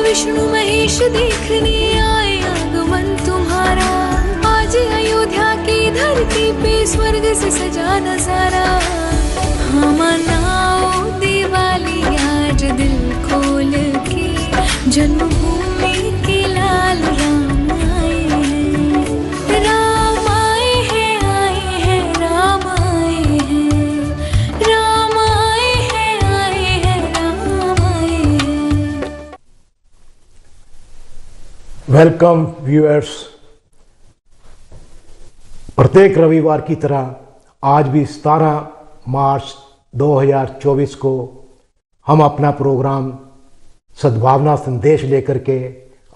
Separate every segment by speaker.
Speaker 1: विष्णु महेश देखने आए आगमन तुम्हारा। आज अयोध्या की धरती पे स्वर्ग से सजा नजारा। हाँ मनाओ दिवाली आज दिल खोल के, जन्मभूमि के लाल राम आए हैं। राम आए हैं, आए हैं, राम आए हैं। राम आए हैं, आए हैं, राम आए हैं।
Speaker 2: Welcome viewers. प्रत्येक रविवार की तरह आज भी 17 मार्च 2024 को हम अपना प्रोग्राम सद्भावना संदेश लेकर के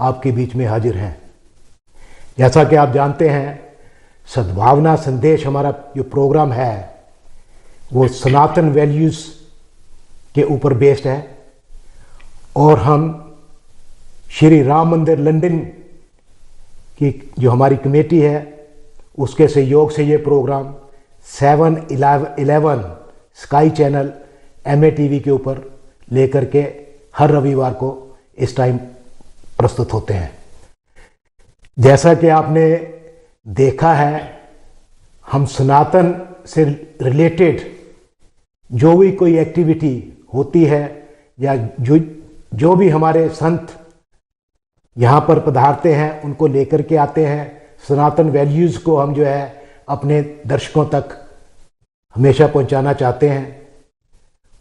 Speaker 2: आपके बीच में हाजिर हैं। जैसा कि आप जानते हैं, सद्भावना संदेश हमारा जो प्रोग्राम है वो सनातन वैल्यूज़ के ऊपर बेस्ड है और हम श्री राम मंदिर लंदन की जो हमारी कमेटी है उसके सहयोग से ये प्रोग्राम 7/11 स्काई चैनल MATV के ऊपर लेकर के हर रविवार को इस टाइम प्रस्तुत होते हैं। जैसा कि आपने देखा है, हम सनातन से रिलेटेड जो भी कोई एक्टिविटी होती है या जो भी हमारे संत यहाँ पर पधारते हैं उनको लेकर के आते हैं। सनातन वैल्यूज़ को हम जो है अपने दर्शकों तक हमेशा पहुँचाना चाहते हैं।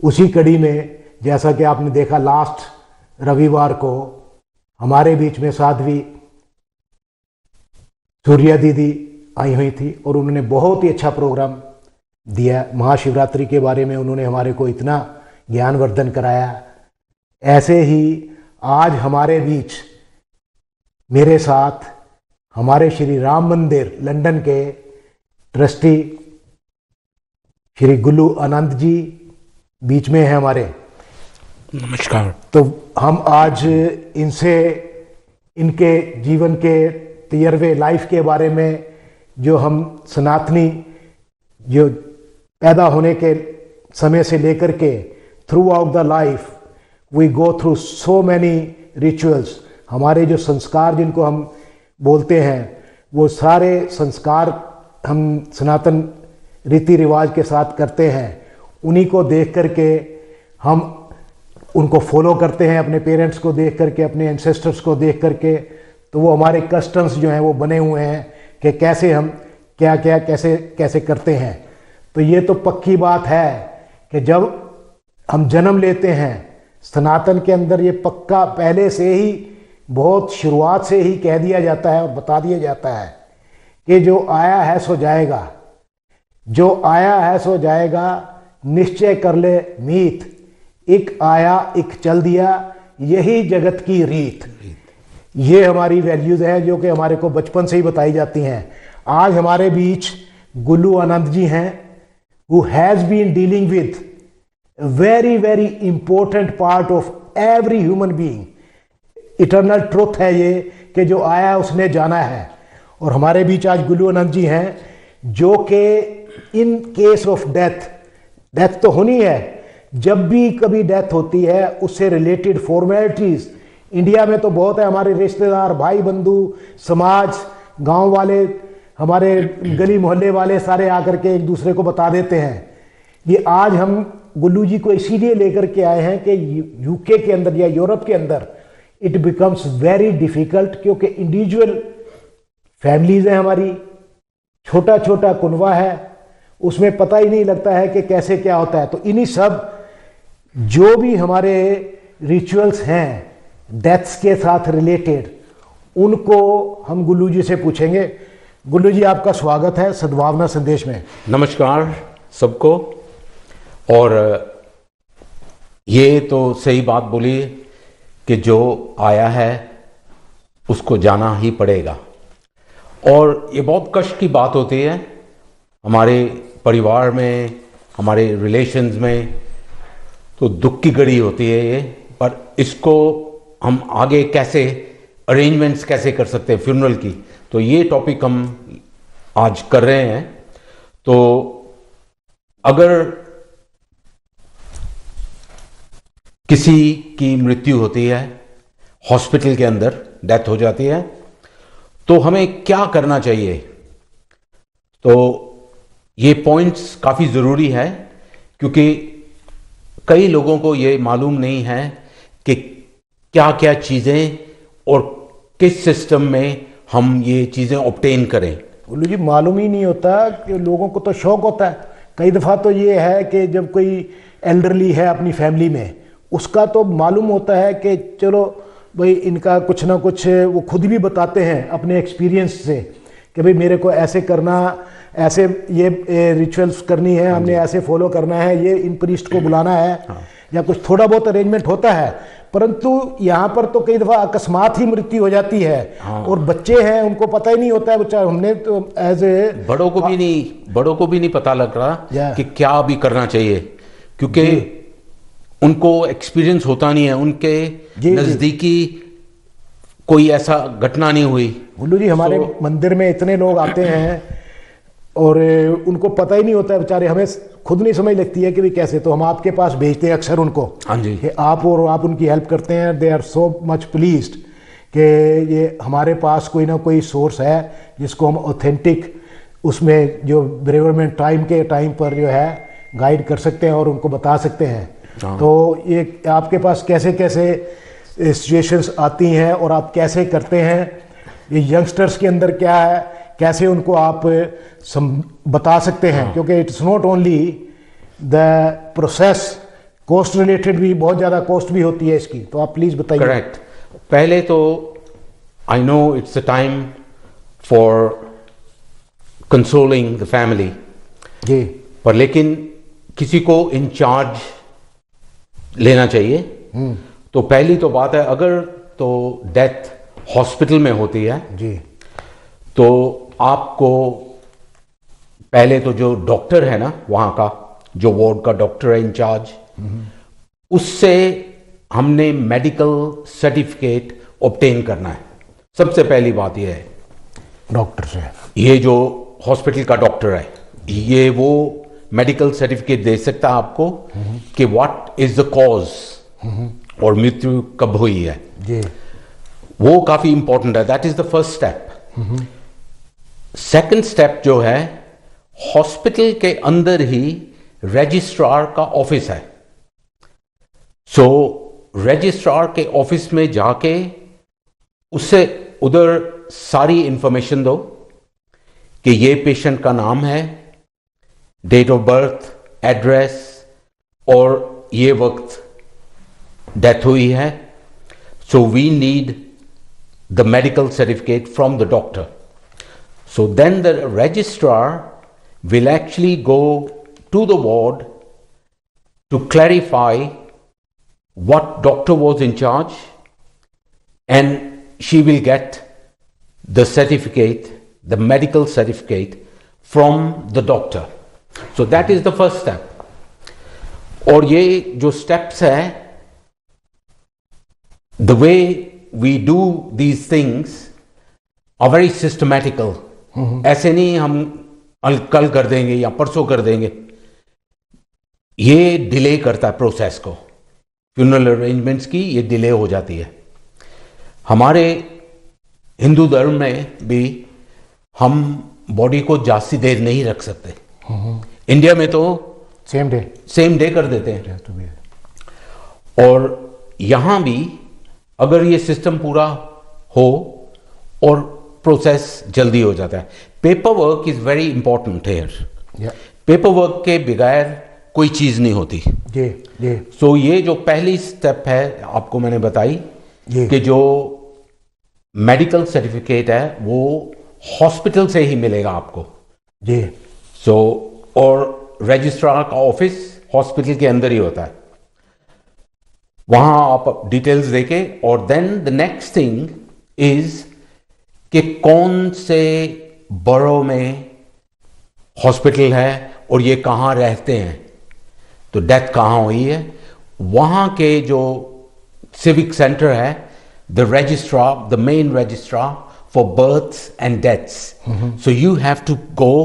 Speaker 2: उसी कड़ी में जैसा कि आपने देखा, लास्ट रविवार को हमारे बीच में साध्वी सूर्या दीदी आई हुई थी और उन्होंने बहुत ही अच्छा प्रोग्राम दिया। महाशिवरात्रि के बारे में उन्होंने हमारे को इतना ज्ञानवर्धन कराया। ऐसे ही आज हमारे बीच मेरे साथ हमारे श्री राम मंदिर लंदन के ट्रस्टी श्री गुल्लू आनंद जी बीच में है हमारे।
Speaker 3: नमस्कार।
Speaker 2: तो हम आज इनसे इनके जीवन के तजर्बे लाइफ के बारे में, जो हम सनातनी जो पैदा होने के समय से लेकर के throughout the life we go through so many rituals, हमारे जो संस्कार जिनको हम बोलते हैं वो सारे संस्कार हम सनातन रीति रिवाज के साथ करते हैं। उन्हीं को देख करके हम उनको फॉलो करते हैं, अपने पेरेंट्स को देख करके, अपने एंसेस्टर्स को देख करके। तो वो हमारे कस्टम्स जो हैं वो बने हुए हैं कि कैसे हम क्या क्या कैसे कैसे करते हैं। तो ये तो पक्की बात है कि जब हम जन्म लेते हैं सनातन के अंदर, ये पक्का पहले से ही बहुत शुरुआत से ही कह दिया जाता है और बता दिया जाता है कि जो आया है सो जाएगा, जो आया है सो जाएगा, निश्चय कर ले मीत, एक आया एक चल दिया, यही जगत की रीत। ये हमारी वैल्यूज है जो कि हमारे को बचपन से ही बताई जाती हैं। आज हमारे बीच गुल्लू आनंद जी हैं, who has been dealing with very very important part of every human being. Eternal truth है ये कि जो आया उसने जाना है। और हमारे बीच आज गुल्लू आनंद जी हैं जो कि इन केस ऑफ डेथ तो होनी है, जब भी कभी डेथ होती है उससे रिलेटेड फॉर्मेलिटीज इंडिया में तो बहुत है। हमारे रिश्तेदार, भाई बंधु, समाज, गांव वाले, हमारे गली मोहल्ले वाले सारे आकर के एक दूसरे को बता देते हैं। ये आज हम गुल्लू जी को इसीलिए लेकर के आए हैं कि यूके के अंदर या यूरोप के अंदर इट बिकम्स वेरी डिफिकल्ट, क्योंकि इंडिविजुअल फैमिलीज हैं हमारी, छोटा छोटा कुनवा है, उसमें पता ही नहीं लगता है कि कैसे क्या होता है। तो इन्हीं सब जो भी हमारे रिचुअल्स हैं डेथ्स के साथ रिलेटेड, उनको हम गुल्लू जी से पूछेंगे। गुल्लू जी, आपका स्वागत है सद्भावना संदेश में।
Speaker 3: नमस्कार सबको। और ये तो सही बात बोली कि जो आया है उसको जाना ही पड़ेगा। और ये बहुत कष्ट की बात होती है हमारे परिवार में, हमारे रिलेशंस में, तो दुख की घड़ी होती है ये। पर इसको हम आगे कैसे अरेंजमेंट्स कैसे कर सकते हैं फ्यूनरल की, तो ये टॉपिक हम आज कर रहे हैं। तो अगर किसी की मृत्यु होती है हॉस्पिटल के अंदर डेथ हो जाती है, तो हमें क्या करना चाहिए? तो ये पॉइंट्स काफ़ी ज़रूरी है, क्योंकि कई लोगों को ये मालूम नहीं है कि क्या क्या चीज़ें और किस सिस्टम में हम ये चीज़ें ऑब्टेन करें।
Speaker 2: बोलू जी, मालूम ही नहीं होता कि लोगों को तो शौक होता है। कई दफ़ा तो ये है कि जब कोई एल्डरली है अपनी फैमिली में, उसका तो मालूम होता है कि चलो भाई इनका कुछ ना कुछ, वो खुद भी बताते हैं अपने एक्सपीरियंस से कि भाई मेरे को ऐसे करना, ऐसे ये रिचुअल्स करनी है, हमने ऐसे फॉलो करना है, ये इन प्रीस्ट को बुलाना है, या कुछ थोड़ा बहुत अरेंजमेंट होता है। परंतु यहाँ पर तो कई दफ़ा अकस्मात ही मृत्यु हो जाती है। और बच्चे हैं, उनको पता ही नहीं होता है। बच्चा, हमने तो एज ए
Speaker 3: बड़ों को भी नहीं पता लग रहा कि क्या अभी करना चाहिए, क्योंकि उनको एक्सपीरियंस होता नहीं है, उनके नज़दीकी कोई ऐसा घटना नहीं हुई।
Speaker 2: गुल्लू जी, हमारे मंदिर में इतने लोग आते हैं और उनको पता ही नहीं होता है बेचारे, हमें खुद नहीं समझ लगती है कि भी कैसे। तो हम आपके पास भेजते हैं अक्सर उनको,
Speaker 3: हाँ जी,
Speaker 2: कि आप उनकी हेल्प करते हैं। They are so much pleased कि ये हमारे पास कोई ना कोई सोर्स है जिसको हम ऑथेंटिक, उसमें जो बेरेवरमेंट टाइम पर जो है गाइड कर सकते हैं और उनको बता सकते हैं। तो ये आपके पास कैसे कैसे सिचुएशंस आती हैं और आप कैसे करते हैं, ये यंगस्टर्स के अंदर क्या है, कैसे उनको आप बता सकते हैं? क्योंकि it's not only the process, cost related भी, बहुत ज़्यादा कॉस्ट भी होती है इसकी। तो आप प्लीज़ बताइए।
Speaker 3: करेक्ट। पहले तो I know it's a time for consoling the family
Speaker 2: जी,
Speaker 3: पर लेकिन किसी को इंचार्ज लेना चाहिए। तो पहली तो बात है, अगर तो डेथ हॉस्पिटल में होती है
Speaker 2: जी,
Speaker 3: तो आपको पहले तो जो डॉक्टर है ना, वहाँ का जो वार्ड का डॉक्टर है इंचार्ज, उससे हमने मेडिकल सर्टिफिकेट ऑब्टेन करना है। सबसे पहली बात यह है,
Speaker 2: डॉक्टर से,
Speaker 3: ये जो हॉस्पिटल का डॉक्टर है, ये वो मेडिकल सर्टिफिकेट दे सकता है आपको कि व्हाट इज द कॉज और मृत्यु कब हुई है
Speaker 2: जी।
Speaker 3: वो काफी इंपॉर्टेंट है। That is the first step. Second step जो है, हॉस्पिटल के अंदर ही रजिस्ट्रार का ऑफिस है। सो रजिस्ट्रार के ऑफिस में जाके उससे उधर सारी इंफॉर्मेशन दो कि ये पेशेंट का नाम है, डेट ऑफ बर्थ, एड्रेस और ये वक्त डेथ हुई है। So we need the medical certificate from the doctor. So then the registrar will actually go to the ward to clarify what doctor was in charge, and she will get the certificate, the medical certificate from the doctor. So that is the first step. और ये जो steps है, the way we do these things are very systematical. ऐसे नहीं हम कल कर देंगे या परसों कर देंगे, ये डिले करता है प्रोसेस को। फ्यूनरल अरेंजमेंट्स की ये डिले हो जाती है। हमारे हिंदू धर्म में भी हम बॉडी को जास्ती देर नहीं रख सकते। इंडिया में तो सेम डे कर देते हैं, और यहां भी अगर ये सिस्टम पूरा हो और प्रोसेस जल्दी हो जाता है। Paper work is very important here. Paper work के बगैर कोई चीज नहीं होती। सो ये जो पहली स्टेप है आपको मैंने बताई कि जो मेडिकल सर्टिफिकेट है वो हॉस्पिटल से ही मिलेगा आपको जी। सो और रजिस्ट्रार का ऑफिस हॉस्पिटल के अंदर ही होता है, वहां आप डिटेल्स देके, और then the next thing is कि कौन से बरो में हॉस्पिटल है और ये कहाँ रहते हैं, तो डेथ कहाँ हुई है, वहाँ के जो सिविक सेंटर है, the registrar, the main registrar for births and deaths, so you have to go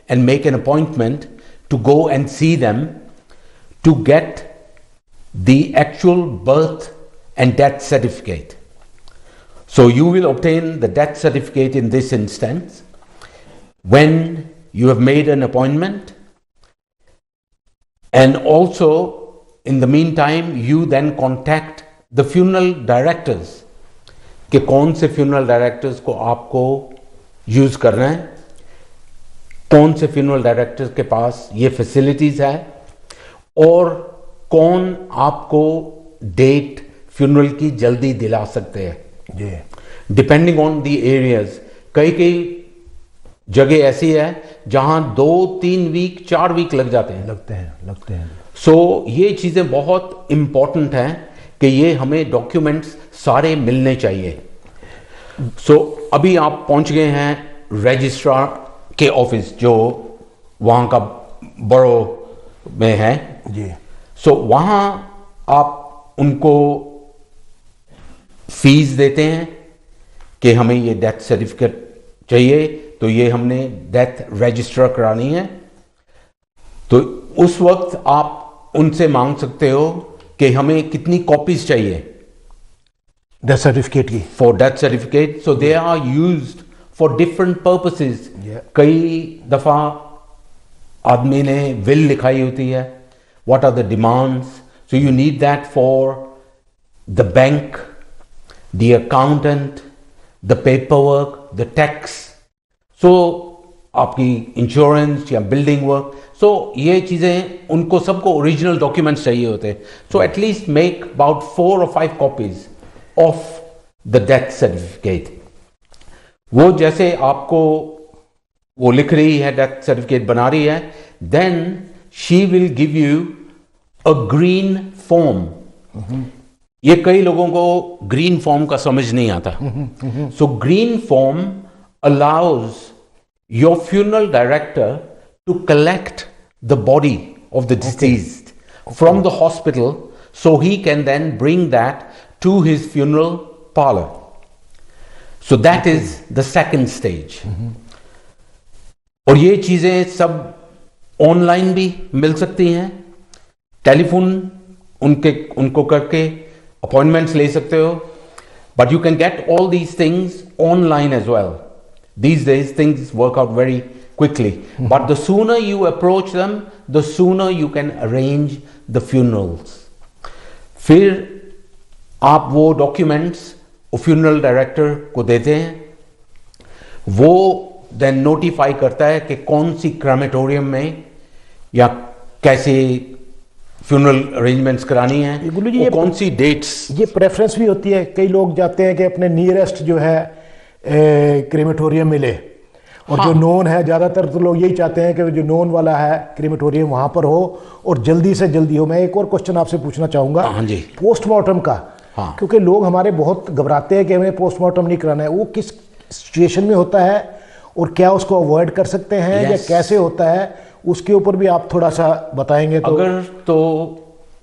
Speaker 3: and make an appointment to go and see them to get the actual birth and death certificate. So you will obtain the death certificate in this instance when you have made an appointment, and also in the meantime you then contact the funeral directors कि कौन से funeral directors को आपको use करना है, कौन से funeral directors के पास ये facilities है, और कौन आपको डेट funeral की जल्दी दिला सकते हैं, डिपेंडिंग ऑन द एरियाज। कई कई जगह ऐसी है जहां 2-3 वीक 4 वीक लग जाते हैं, लगते हैं। सो ये चीजें बहुत इंपॉर्टेंट हैं कि ये हमें डॉक्यूमेंट्स सारे मिलने चाहिए। सो अभी आप पहुंच गए हैं रजिस्ट्रार के ऑफिस जो वहां का बड़ो में है
Speaker 2: जी।
Speaker 3: सो वहां आप उनको फीस देते हैं कि हमें ये डेथ सर्टिफिकेट चाहिए, तो ये हमने डेथ रजिस्टर करानी है। तो उस वक्त आप उनसे मांग सकते हो कि हमें कितनी कॉपीज चाहिए
Speaker 2: डेथ सर्टिफिकेट की,
Speaker 3: for death certificate. So they are used for different purposes. कई दफा आदमी ने विल लिखाई होती है, what are the demands, so you need that for the bank, the accountant, the paperwork, the tax, so आपकी insurance या बिल्डिंग वर्क। सो ये चीजें उनको सबको ओरिजिनल डॉक्यूमेंट्स चाहिए होते हैं। So at least make about 4 or 5 copies of the death certificate. वो जैसे आपको वो लिख रही है, डेथ सर्टिफिकेट बना रही है, then she will give you a green form. ये कई लोगों को ग्रीन फॉर्म का समझ नहीं आता। So green form allows your funeral director to collect the body of the deceased from the hospital, so he can then bring that to his funeral parlour. So that is the second stage. और ये चीजें सब online भी मिल सकती हैं, telephone उनको करके appointments ले सकते हो, but you can get all these things online as well. These days things work out very quickly, but the sooner you approach them, the sooner you can arrange the funerals. फिर आप वो documents funeral director को देते हैं, वो then notify करता है कि कौन सी क्रेमेटोरियम में या कैसे फ्यूनरल अरेंजमेंट्स करानी है,
Speaker 2: ये
Speaker 3: कौन सी डेट्स।
Speaker 2: ये प्रेफरेंस भी होती है, कई लोग जाते हैं कि अपने नियरेस्ट जो है क्रेमेटोरियम मिले, और जो नोन है, ज़्यादातर तो लोग यही चाहते हैं कि जो नोन वाला है क्रेमेटोरियम वहाँ पर हो और जल्दी से जल्दी हो। मैं एक और क्वेश्चन आपसे पूछना चाहूँगा पोस्टमार्टम का, क्योंकि लोग हमारे बहुत घबराते हैं कि हमें पोस्टमार्टम नहीं कराना है। वो किस सिचुएशन में होता है और क्या उसको अवॉइड कर सकते हैं या कैसे होता है, उसके ऊपर भी आप थोड़ा सा बताएंगे तो।
Speaker 3: अगर तो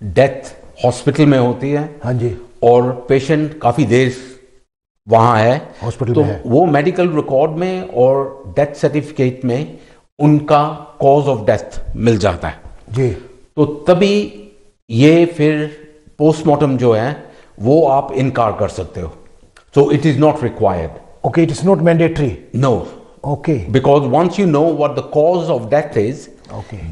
Speaker 3: डेथ हॉस्पिटल में होती है,
Speaker 2: हाँ जी,
Speaker 3: और पेशेंट काफ़ी देर वहां है
Speaker 2: हॉस्पिटल
Speaker 3: तो
Speaker 2: में है,
Speaker 3: वो मेडिकल रिकॉर्ड में और डेथ सर्टिफिकेट में उनका कॉज ऑफ डेथ मिल जाता है
Speaker 2: जी।
Speaker 3: तो तभी ये फिर पोस्टमार्टम जो है वो आप इनकार कर सकते हो। So it is not required.
Speaker 2: Okay, it is not mandatory.
Speaker 3: No,
Speaker 2: okay,
Speaker 3: because once you know what the cause of death is,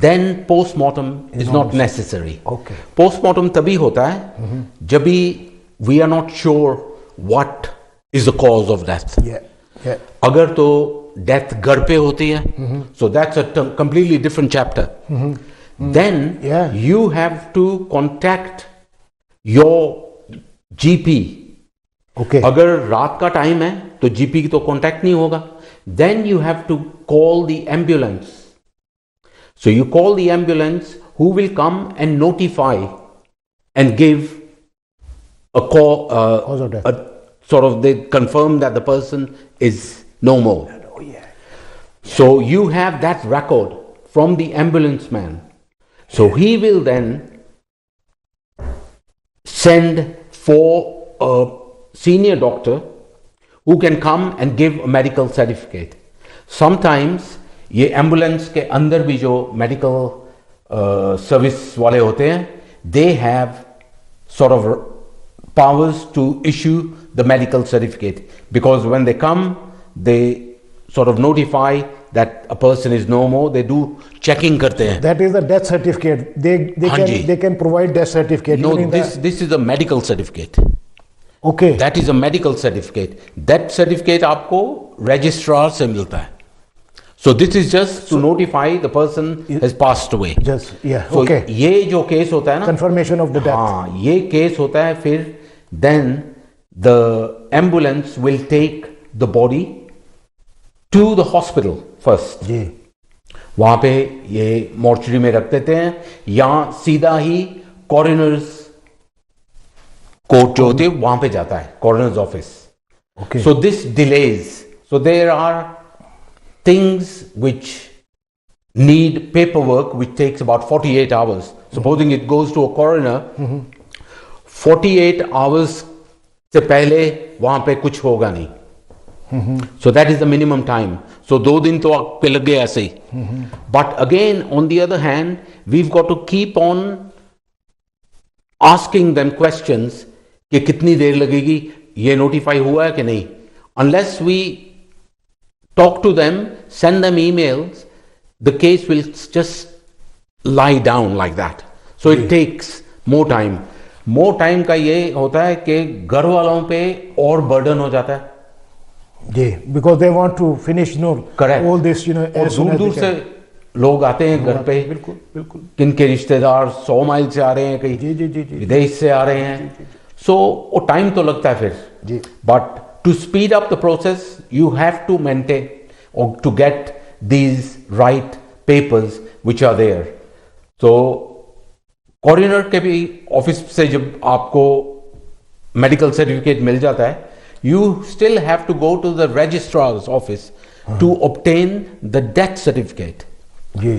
Speaker 3: then postmortem is not necessary.
Speaker 2: Okay,
Speaker 3: postmortem तभी होता है जब we are not sure what is the cause of death. अगर तो death घर पे होती है, so that's a completely different chapter. Then you have to contact your GP.
Speaker 2: Okay.
Speaker 3: अगर रात का टाइम है तो GP की तो कांटेक्ट नहीं होगा. Then you have to call the ambulance. So you call the ambulance who will come and notify and give a call,
Speaker 2: cause of death.
Speaker 3: Sort of they confirm that the person is no more.
Speaker 2: Oh, yeah.
Speaker 3: So you have that record from the ambulance man. So he will then send for a senior doctor who can come and give a medical certificate. Sometimes ये ambulance के अंदर भी जो medical service वाले होते हैं, they have sort of powers to issue the medical certificate, because when they come, they sort of notify that a person is no more. They do checking करते हैं.
Speaker 2: That is the death certificate. They can provide death certificate.
Speaker 3: No, this is a medical certificate.
Speaker 2: Okay.
Speaker 3: That is a medical certificate. That certificate आपको registrar से मिलता है. So this is just to notify the person has passed away.
Speaker 2: Just yeah.
Speaker 3: So
Speaker 2: Okay.
Speaker 3: ये जो case होता है ना,
Speaker 2: Confirmation of the death.
Speaker 3: हाँ, ये केस होता है. फिर then the ambulance will take the body to the hospital first.
Speaker 2: जी.
Speaker 3: वहां पे ये मॉर्चरी में रख देते हैं, या सीधा ही कॉरोनर्स कोर्ट जो होती है वहां पे जाता है, coroners office.
Speaker 2: Okay.
Speaker 3: So this delays. So there are things which need paperwork which takes about 48 hours. Supposing it goes to a coroner, 48 hours से पहले वहां पे कुछ होगा नहीं. So that is the minimum time. So 2 दिन तो आप पे लग गए ऐसे ही. But again, on the other hand, we've got to keep on asking them questions कि कितनी देर लगेगी, ये notify हुआ है कि नहीं. Unless we talk to them, send them emails, the case will just lie down like that. So it takes more time. More time का ये होता है कि घर वालों पे और burden हो जाता है.
Speaker 2: जी, because they want to finish,
Speaker 3: Correct.
Speaker 2: all this,
Speaker 3: और दूर दूर से लोग आते हैं घर पे.
Speaker 2: बिल्कुल बिल्कुल.
Speaker 3: किनके रिश्तेदार 100 माइल से आ रहे हैं, कहीं
Speaker 2: जी जी जी जी.
Speaker 3: विदेश से आ रहे हैं. सो वो टाइम तो लगता है फिर.
Speaker 2: जी.
Speaker 3: But to speed up the process you have to maintain और to get these right papers which are there. तो कॉरिनर के भी ऑफिस से जब आपको मेडिकल सर्टिफिकेट मिल जाता है, you still have to go to the registrar's office to obtain the death certificate.
Speaker 2: जी.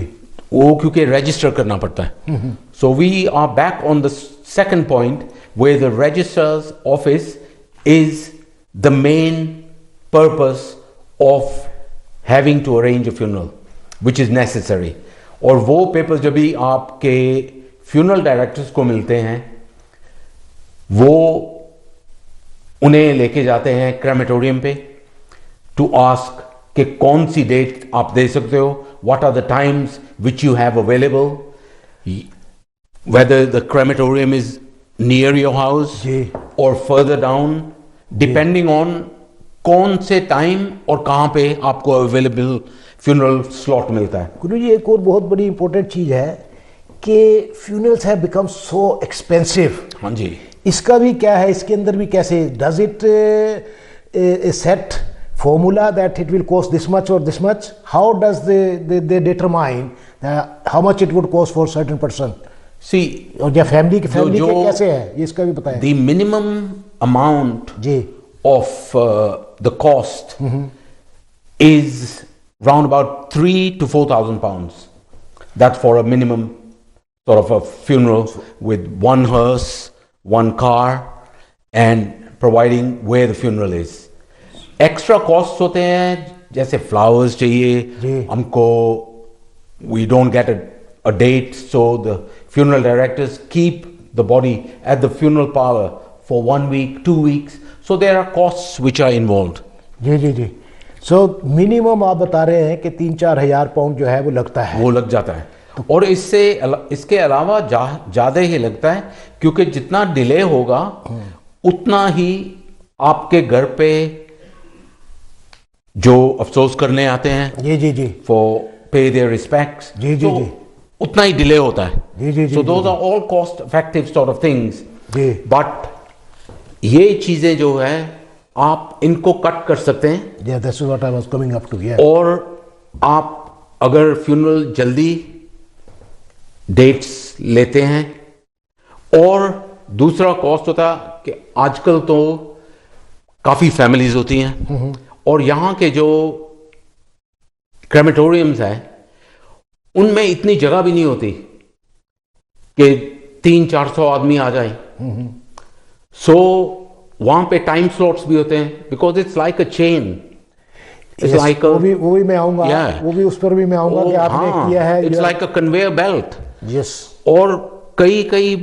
Speaker 3: वो क्योंकि register करना पड़ता है. So we are back on the second point where the registrar's office is the main purpose of having to arrange a funeral, which is necessary. और वो papers जब भी आपके funeral directors को मिलते हैं, वो उन्हें लेके जाते हैं क्रेमेटोरियम पे टू आस्क कि कौन सी डेट आप दे सकते हो, what are the times which you have available, whether the crematorium is near your house और फर्दर डाउन, डिपेंडिंग ऑन कौन से टाइम और कहां पे आपको अवेलेबल फ्यूनरल स्लॉट मिलता है.
Speaker 2: गुरु जी, एक और बहुत बड़ी इंपॉर्टेंट चीज है कि funerals have become so expensive.
Speaker 3: हाँ जी.
Speaker 2: इसका भी क्या है, इसके अंदर भी कैसे does it set formula that it will cost this much और this much? How does they determine how much it would cost for certain person?
Speaker 3: See,
Speaker 2: और या फैमिली के कैसे है, ये इसका भी बताएं.
Speaker 3: द मिनिमम अमाउंट
Speaker 2: जी
Speaker 3: of the cost is round about 3,000 to 4,000 pounds. That's for a minimum sort of a funeral with one hearse, one car, and providing where the funeral is. Extra costs होते हैं, जैसे flowers चाहिए हमको, we don't get a date, so the funeral directors keep the body at the funeral parlor for 1 week, 2 weeks. So there are costs which are involved.
Speaker 2: जी जी जी. So minimum आप बता रहे हैं कि 3-4 हज़ार पाउंड जो है वो लगता है.
Speaker 3: वो लग जाता है. और इसके अलावा ज़्यादा ही लगता है, क्योंकि जितना डिले होगा उतना ही आपके घर पे जो अफसोस करने आते हैं,
Speaker 2: जी जी जी,
Speaker 3: फॉर पे देयर रिस्पेक्ट्स,
Speaker 2: जी जी जी,
Speaker 3: उतना ही डिले होता है.
Speaker 2: जी जी जी.
Speaker 3: So those are all cost effective sort of things.
Speaker 2: जी.
Speaker 3: बट ये चीजें जो है आप इनको कट कर सकते हैं.
Speaker 2: Yeah, that's what I was coming up to. Yeah.
Speaker 3: और आप अगर फ्यूनरल जल्दी डेट्स लेते हैं, और दूसरा कॉस्ट होता है कि आजकल तो काफी फैमिलीज होती हैं, और यहाँ के जो क्रेमेटोरियम्स हैं उनमें इतनी जगह भी नहीं होती कि 300-400 आदमी आ जाए. सो वहां पे टाइम स्लॉट्स भी होते हैं, because it's like a chain. It's like
Speaker 2: वो भी मैं आऊंगा. वो भी उस पर भी मैं आऊंगा कि आपने किया है.
Speaker 3: It's like a conveyor belt.
Speaker 2: Yes.
Speaker 3: और कई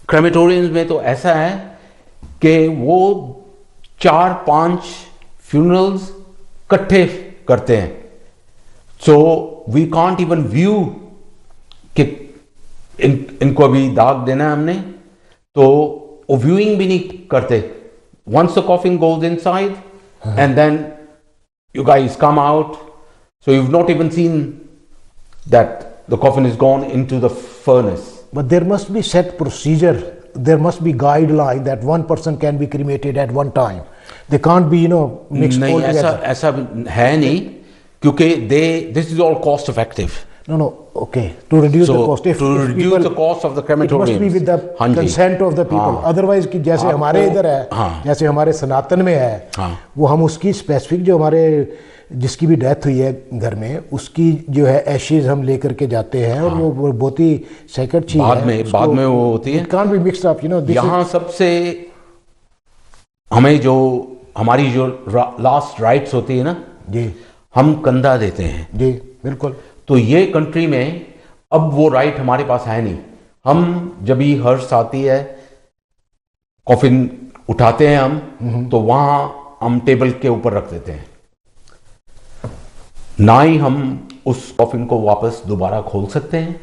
Speaker 3: क्रेमेटोरियम्स में तो ऐसा है कि वो 4-5 फ्यूनरल्स इकट्ठे करते हैं। So we can't even view कि इनको अभी दाग देना है हमने, तो वो व्यूइंग भी नहीं करते। Once the coffin goes inside and then you guys come out, so you've not even seen that the coffin is gone into the furnace.
Speaker 2: But there must be set procedure, there must be guideline that one person can be cremated at one time. They can't be, mixed
Speaker 3: नहीं,
Speaker 2: all together.
Speaker 3: ऐसा है नहीं, क्योंकि this is all cost effective.
Speaker 2: No, okay. To reduce the cost.
Speaker 3: To reduce the cost of the crematorium.
Speaker 2: It must be with the consent of the people. Otherwise, कि जैसे हमारे इधर है, जैसे हमारे सनातन में है, वो हम उसकी स्पेसिफिक जो हमारे जिसकी भी डेथ हुई है घर में, उसकी जो है एशेज हम लेकर के जाते हैं, और वो बहुत ही सेक्रेट चीज है।
Speaker 3: बाद में वो होती है।
Speaker 2: It can't be mixed up,
Speaker 3: यहाँ सबसे हमें जो हमारी जो लास्ट राइट्स होती है ना
Speaker 2: जी,
Speaker 3: हम कंधा देते हैं
Speaker 2: जी बिल्कुल।
Speaker 3: तो ये कंट्री में अब वो राइट हमारे पास है नहीं। हम जब भी हर्ष आती है, कॉफिन उठाते हैं हम, तो वहां हम टेबल के ऊपर रख देते हैं, ना ही हम उस कॉफिन को वापस दोबारा खोल सकते हैं,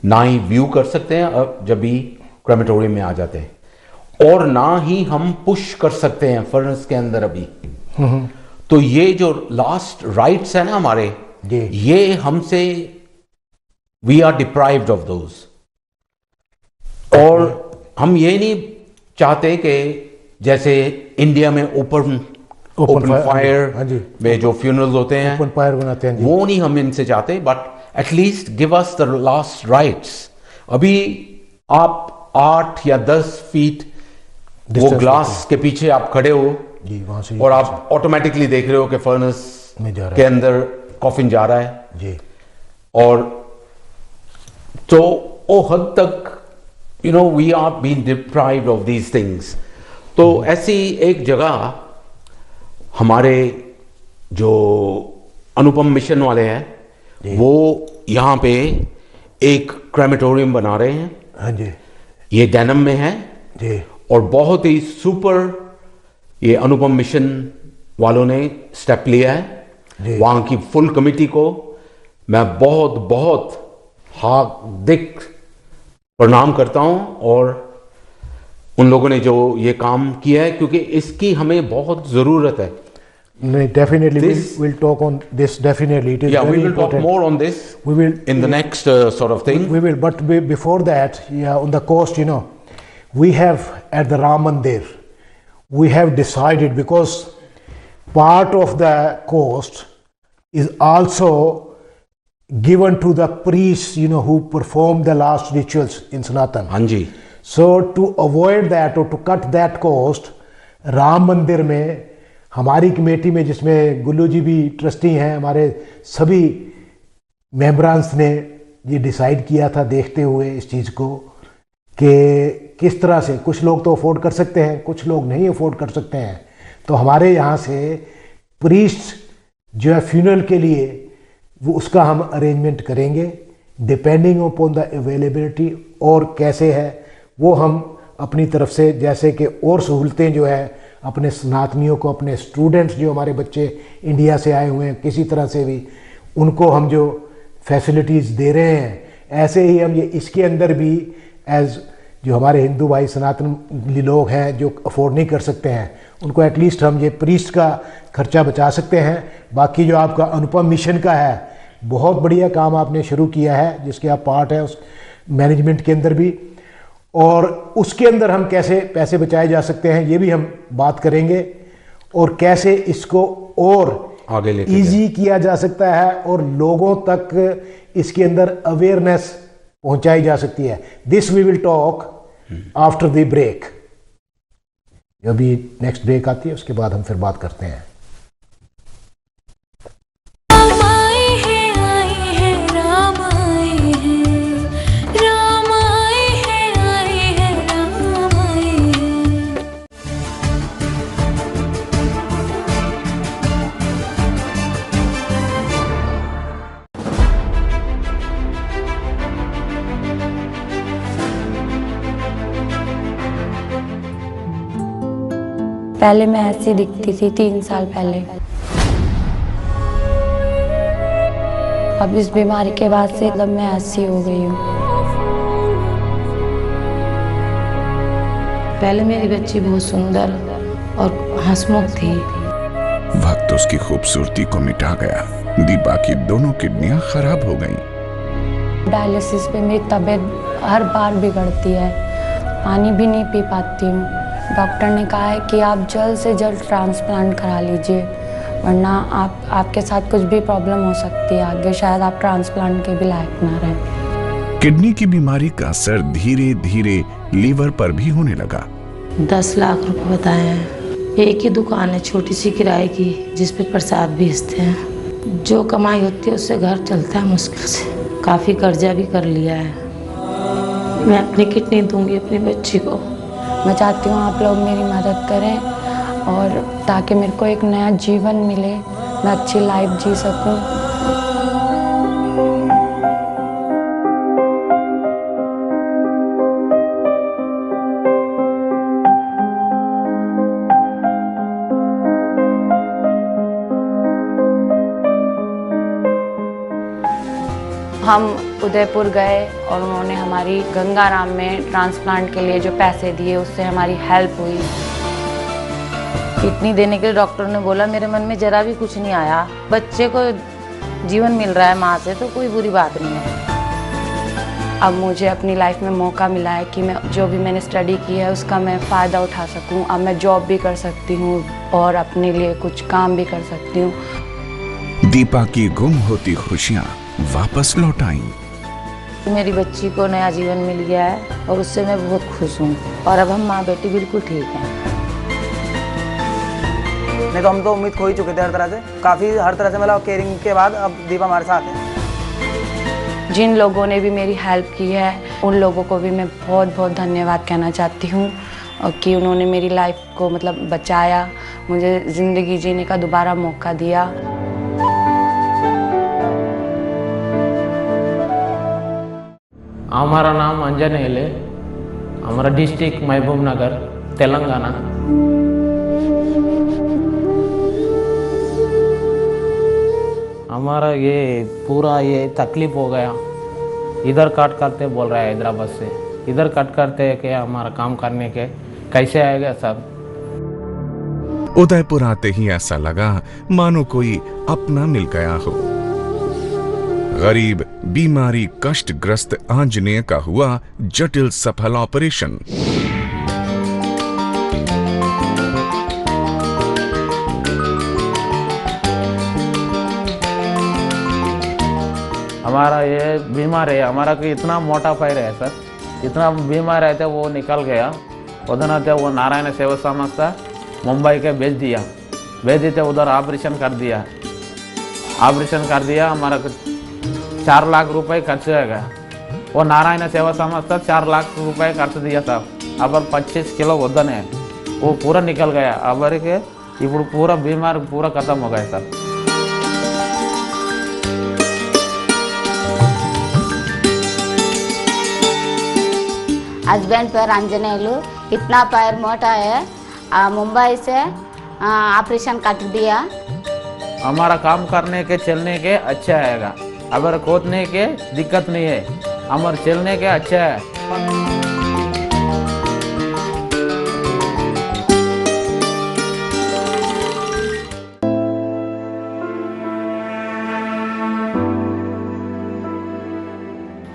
Speaker 3: ना ही व्यू कर सकते हैं अब जब भी क्रेमेटोरियम में आ जाते हैं, और ना ही हम पुश कर सकते हैं फर्नेस के अंदर अभी। तो ये जो लास्ट राइट्स है ना हमारे, ये हमसे we are deprived of those. और हम ये नहीं चाहते कि जैसे इंडिया में ओपन फायर में जो फ्यूनरल्स होते हैं,
Speaker 2: ओपन फायर बनाते हैं,
Speaker 3: वो नहीं हम इनसे चाहते, but at least give us the last rites. अभी आप 8 या 10 फीट वो ग्लास के पीछे आप खड़े हो
Speaker 2: जी, वहां से
Speaker 3: और आप ऑटोमेटिकली देख रहे हो कि फर्नेस के अंदर कॉफिन जा रहा है
Speaker 2: जी।
Speaker 3: और तो वो हद तक we are being deprived of these things. तो ऐसी एक जगह हमारे जो अनुपम मिशन वाले हैं वो यहाँ पे एक क्रेमेटोरियम बना रहे हैं।
Speaker 2: हाँ जी,
Speaker 3: ये डेनम में है
Speaker 2: जी,
Speaker 3: और बहुत ही सुपर ये अनुपम मिशन वालों ने स्टेप लिया है। वहां की फुल कमिटी को मैं बहुत बहुत हार्दिक प्रणाम करता हूं, और उन लोगों ने जो ये काम किया है, क्योंकि इसकी हमें बहुत जरूरत है।
Speaker 2: नहीं, definitely we'll talk on this, definitely it is very
Speaker 3: we will
Speaker 2: important.
Speaker 3: talk more on this in the next sort of thing.
Speaker 2: We will, but before that, on the coast, we have at the Ram Mandir, we have decided, because part of the cost is also given to the priests, who perform the last rituals in Sanatan.
Speaker 3: हाँ जी।
Speaker 2: So to avoid that or to cut that cost, Ram मंदिर में हमारी committee में, जिसमें गुल्लू जी भी trustee हैं, हमारे सभी मेंबरान्स ने ये डिसाइड किया था, देखते हुए इस चीज़ को कि किस तरह से कुछ लोग तो अफोर्ड कर सकते हैं, कुछ लोग नहीं अफोर्ड कर सकते हैं। तो हमारे यहाँ से प्रीस्ट जो है फ्यूनरल के लिए वो उसका हम अरेंजमेंट करेंगे डिपेंडिंग अपॉन द अवेलेबिलिटी, और कैसे है वो हम अपनी तरफ से, जैसे कि और सहूलतें जो है अपने सनातनियों को, अपने स्टूडेंट्स जो हमारे बच्चे इंडिया से आए हुए हैं, किसी तरह से भी उनको हम जो फैसिलिटीज़ दे रहे हैं, ऐसे ही हम ये इसके अंदर भी एज जो हमारे हिंदू भाई सनातनी लोग हैं जो अफोर्ड नहीं कर सकते हैं, उनको एटलीस्ट हम ये प्रीस्ट का खर्चा बचा सकते हैं। बाकी जो आपका अनुपम मिशन का है, बहुत बढ़िया काम आपने शुरू किया है, जिसके आप पार्ट हैं उस मैनेजमेंट के अंदर भी, और उसके अंदर हम कैसे पैसे बचाए जा सकते हैं ये भी हम बात करेंगे, और कैसे इसको और
Speaker 3: आगे लेके
Speaker 2: ईजी किया जा सकता है और लोगों तक इसके अंदर अवेयरनेस पहुंचाई जा सकती है। This we will talk after the break. अभी नेक्स्ट ब्रेक आती है, उसके बाद हम फिर बात करते हैं।
Speaker 4: पहले मैं ऐसी दिखती थी 3 साल पहले। अब इस बीमारी के बाद से मतलब मैं ऐसी हो गई हूँ।
Speaker 5: पहले मेरी बच्ची बहुत सुंदर और हंसमुख थी।
Speaker 6: वक्त उसकी खूबसूरती को मिटा गया। दीपा की दोनों किडनियां खराब हो गईं।
Speaker 4: डायलिसिस पे मेरी तबीयत हर बार बिगड़ती है, पानी भी नहीं पी पाती हूँ। डॉक्टर ने कहा है कि आप जल्द से जल्द ट्रांसप्लांट करा लीजिए, वरना आपके साथ कुछ भी प्रॉब्लम हो सकती है आगे, शायद आप ट्रांसप्लांट के भी लायक ना रहें।
Speaker 6: किडनी की बीमारी का असर धीरे धीरे लीवर पर भी होने लगा।
Speaker 5: 10 लाख रुपए बताए हैं। एक ही दुकान है छोटी सी किराए की, जिस पे प्रसाद बेचते हैं। जो कमाई होती है उससे घर चलता है मुश्किल से। काफ़ी कर्जा भी कर लिया है। मैं अपनी किडनी दूंगी अपनी बच्ची को।
Speaker 4: मैं चाहती हूँ आप लोग मेरी मदद करें, और ताकि मेरे को एक नया जीवन मिले, मैं अच्छी लाइफ जी सकूँ। हम उदयपुर गए और उन्होंने हमारी गंगाराम में ट्रांसप्लांट के लिए जो पैसे दिए उससे हमारी हेल्प हुई।
Speaker 5: किडनी देने के लिए डॉक्टर ने बोला, मेरे मन में जरा भी कुछ नहीं आया। बच्चे को जीवन मिल रहा है माँ से, तो कोई बुरी बात नहीं है।
Speaker 4: अब मुझे अपनी लाइफ में मौका मिला है कि मैं जो भी मैंने स्टडी की है उसका मैं फ़ायदा उठा सकूं। अब मैं जॉब भी कर सकती हूँ और अपने लिए कुछ काम भी कर सकती हूँ।
Speaker 6: दीपा की गुम होती खुशियाँ वापस लौट आईं।
Speaker 5: मेरी बच्ची को नया जीवन मिल गया है और उससे मैं बहुत खुश हूँ। और अब हम माँ बेटी बिल्कुल ठीक हैं।
Speaker 7: नहीं तो हम तो उम्मीद खो ही चुके थे हर तरह से, काफ़ी हर तरह से मतलब केयरिंग के बाद अब दीपा हमारे साथ है।
Speaker 4: जिन लोगों ने भी मेरी हेल्प की है उन लोगों को भी मैं बहुत बहुत धन्यवाद कहना चाहती हूँ, और कि उन्होंने मेरी लाइफ को मतलब बचाया, मुझे ज़िंदगी जीने का दोबारा मौका दिया।
Speaker 8: हमारा नाम अंजनेल है, हमारा डिस्ट्रिक्ट महबूब नगर, तेलंगाना। हमारा ये पूरा ये तकलीफ हो गया, इधर कट करते बोल रहा है हैदराबाद से, इधर कट करते है कि हमारा काम करने के कैसे आएगा सब।
Speaker 6: उदयपुर आते ही ऐसा लगा मानो कोई अपना मिल गया हो। गरीब, बीमारी, कष्टग्रस्त आंजनेय का हुआ जटिल सफल ऑपरेशन।
Speaker 8: हमारा ये बीमार है, हमारा को इतना मोटा पैर है सर, इतना बीमार रहता वो निकल गया। उधर वो नारायण सेवा संस्था मुंबई के भेज देते, उधर ऑपरेशन कर दिया। हमारा 4 लाख रुपए खर्च हो गया। वो नारायण सेवा संस्था 4 लाख रुपए खर्च दिया साहब। अब 25 किलो वजन है, वो पूरा निकल गया। अब इपड़ पूरा बीमार पूरा खत्म हो गया साहब।
Speaker 9: हस्बैंड पैर अंजनेलू, इतना पैर मोटा है, मुंबई से ऑपरेशन काट दिया।
Speaker 8: हमारा काम करने के चलने के अच्छा आएगा, अगर खोदने के दिक्कत नहीं है, हमारे चलने के अच्छा है।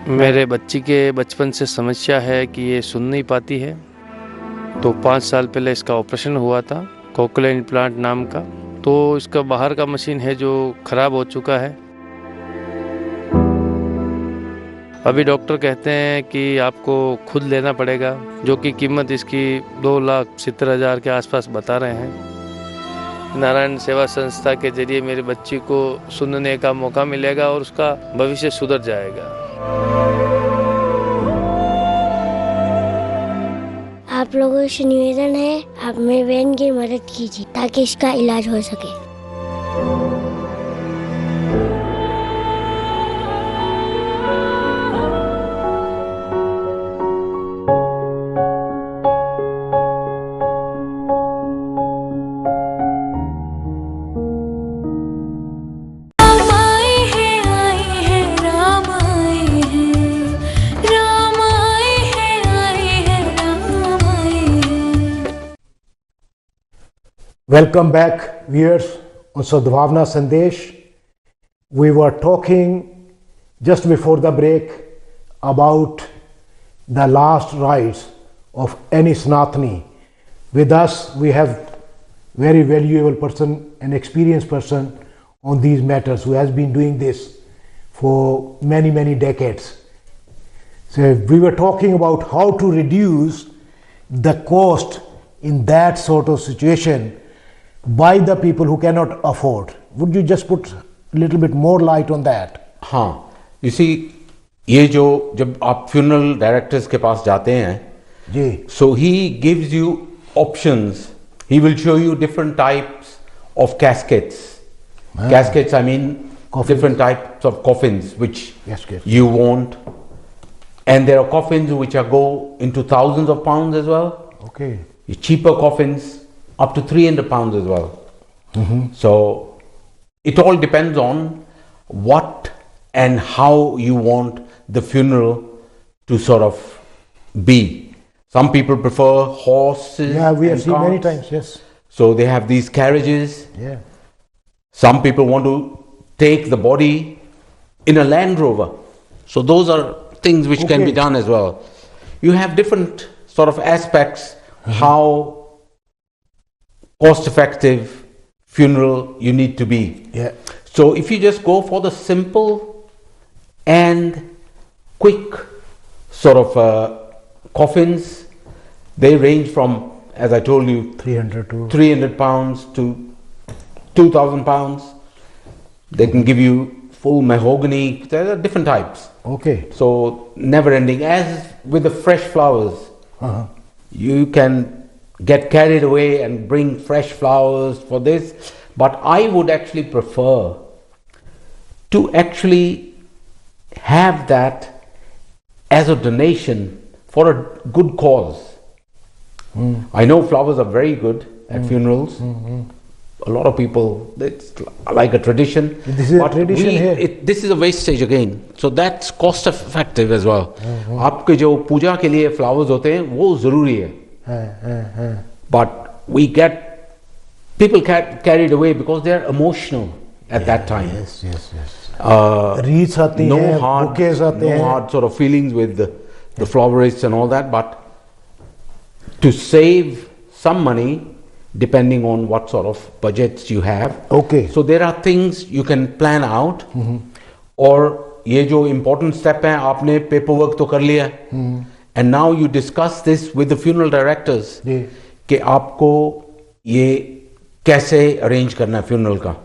Speaker 10: मेरे बच्ची के बचपन से समस्या है कि ये सुन नहीं पाती है, तो 5 साल पहले इसका ऑपरेशन हुआ था, कोक्लियर इम्प्लांट नाम का। तो इसका बाहर का मशीन है जो ख़राब हो चुका है। अभी डॉक्टर कहते हैं कि आपको खुद लेना पड़ेगा, जो कि कीमत इसकी 2,70,000 के आसपास बता रहे हैं। नारायण सेवा संस्था के जरिए मेरी बच्ची को सुनने का मौका मिलेगा और उसका भविष्य सुधर जाएगा।
Speaker 11: आप लोगों से निवेदन है, आप मेरी बहन की मदद कीजिए ताकि इसका इलाज हो सके।
Speaker 2: Welcome back, viewers, on Sadbhavana Sandesh. We were talking just before the break about the last rites of any Sanatani. With us, we have very valuable person, an experienced person on these matters who has been doing this for many, many decades. So we were talking about how to reduce the cost in that sort of situation by the people who cannot afford. Would you just put a little bit more light on that?
Speaker 3: हाँ, you see, ये जो जब आप funeral directors के पास जाते हैं,
Speaker 2: जी,
Speaker 3: so he gives you options. He will show you different types of caskets. Caskets, I mean, different types of coffins which you want. And there are coffins which are go into thousands of pounds as well.
Speaker 2: Okay.
Speaker 3: Cheaper coffins up to 300 pounds as well. So it all depends on what and how you want the funeral to sort of be. Some people prefer horses.
Speaker 2: Yeah, we have
Speaker 3: and
Speaker 2: seen
Speaker 3: carts.
Speaker 2: many times, yes.
Speaker 3: So they have these carriages.
Speaker 2: Yeah.
Speaker 3: Some people want to take the body in a Land Rover. So those are things which can be done as well. You have different sort of aspects how cost effective funeral you need to be.
Speaker 2: Yeah.
Speaker 3: So if you just go for the simple and quick sort of coffins, they range from, as I told you, 300 pounds to 2,000 pounds. They can give you full mahogany. There are different types.
Speaker 2: Okay.
Speaker 3: So never ending. As with the fresh flowers, you can get carried away and bring fresh flowers for this, but I would actually prefer to actually have that as a donation for a good cause. I know flowers are very good at funerals. A lot of people, it's like a tradition.
Speaker 2: This is a tradition here.
Speaker 3: This is a wastage again. So that's cost effective as well. आपके जो पूजा के लिए flowers होते हैं वो जरूरी है. But we get people carried away because they are emotional at that time.
Speaker 2: Yes, yes, yes.
Speaker 3: Wreaths
Speaker 2: आती हैं, bouquets आते हैं.
Speaker 3: No hard sort of feelings with the florists and all that, but to save some money depending on what sort of budgets you have.
Speaker 2: Okay.
Speaker 3: So there are things you can plan out. और ये जो important step है, आपने paperwork तो कर लिया. And now you discuss this with the funeral directors. कि आपको ये कैसे arrange करना है funeral का.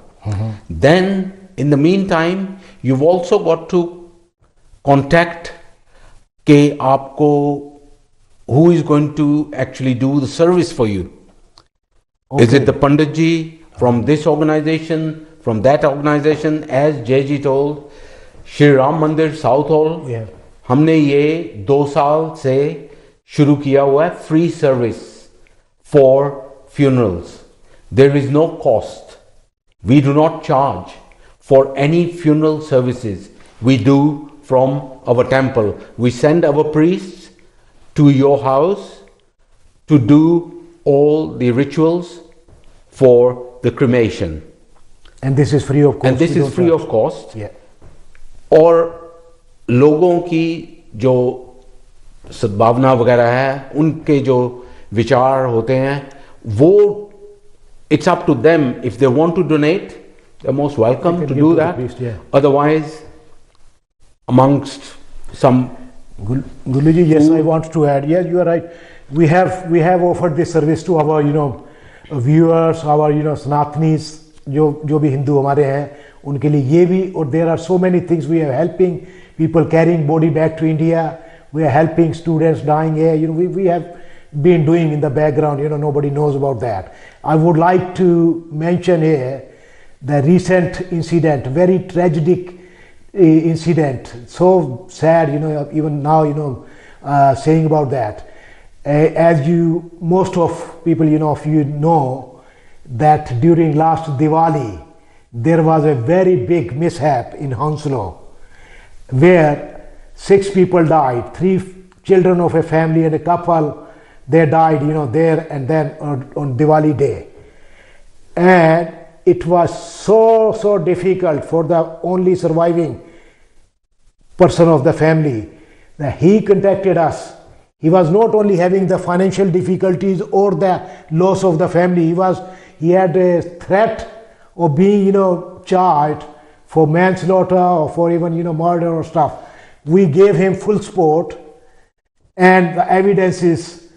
Speaker 3: Then in the meantime, you've also got to contact कि आपको who is going to actually do the service for you. Is it the Panditji from this organization, from that organization? As Jayji told, Shree Ram Mandir, Southall, हमने ये 2 साल से शुरू किया हुआ है free service for funerals. There is no cost. We do not charge for any funeral services. We do from our temple. We send our priests to your house to do all the rituals for the cremation.
Speaker 2: And this is free of cost.
Speaker 3: And this is free of cost.
Speaker 2: Yeah.
Speaker 3: और लोगों की जो सद्भावना वगैरह है, उनके जो विचार होते हैं, वो it's up to them. If they want to donate, they're most welcome to do that.
Speaker 2: Priest, yeah.
Speaker 3: Otherwise, amongst some
Speaker 2: Guluji, yes, I want to add. Yes, you are right. We have offered this service to our viewers, our Sanatanis, जो भी हिंदू हमारे हैं उनके लिए ये भी. और there are so many things we are helping people carrying body back to India. We are helping students dying here. We have been doing in the background. Nobody knows about that. I would like to mention here the recent incident, very tragic incident, so sad, even now, saying about that. As most of people, of you know, that during last Diwali, there was a very big mishap in Hounslow, where 6 people died, 3 children of a family and a couple, they died, there and then on Diwali day. and it was so difficult for the only surviving person of the family that he contacted us. He was not only having the financial difficulties or the loss of the family, he had a threat of being, charged for manslaughter or for even, murder or stuff. We gave him full support, and the evidence is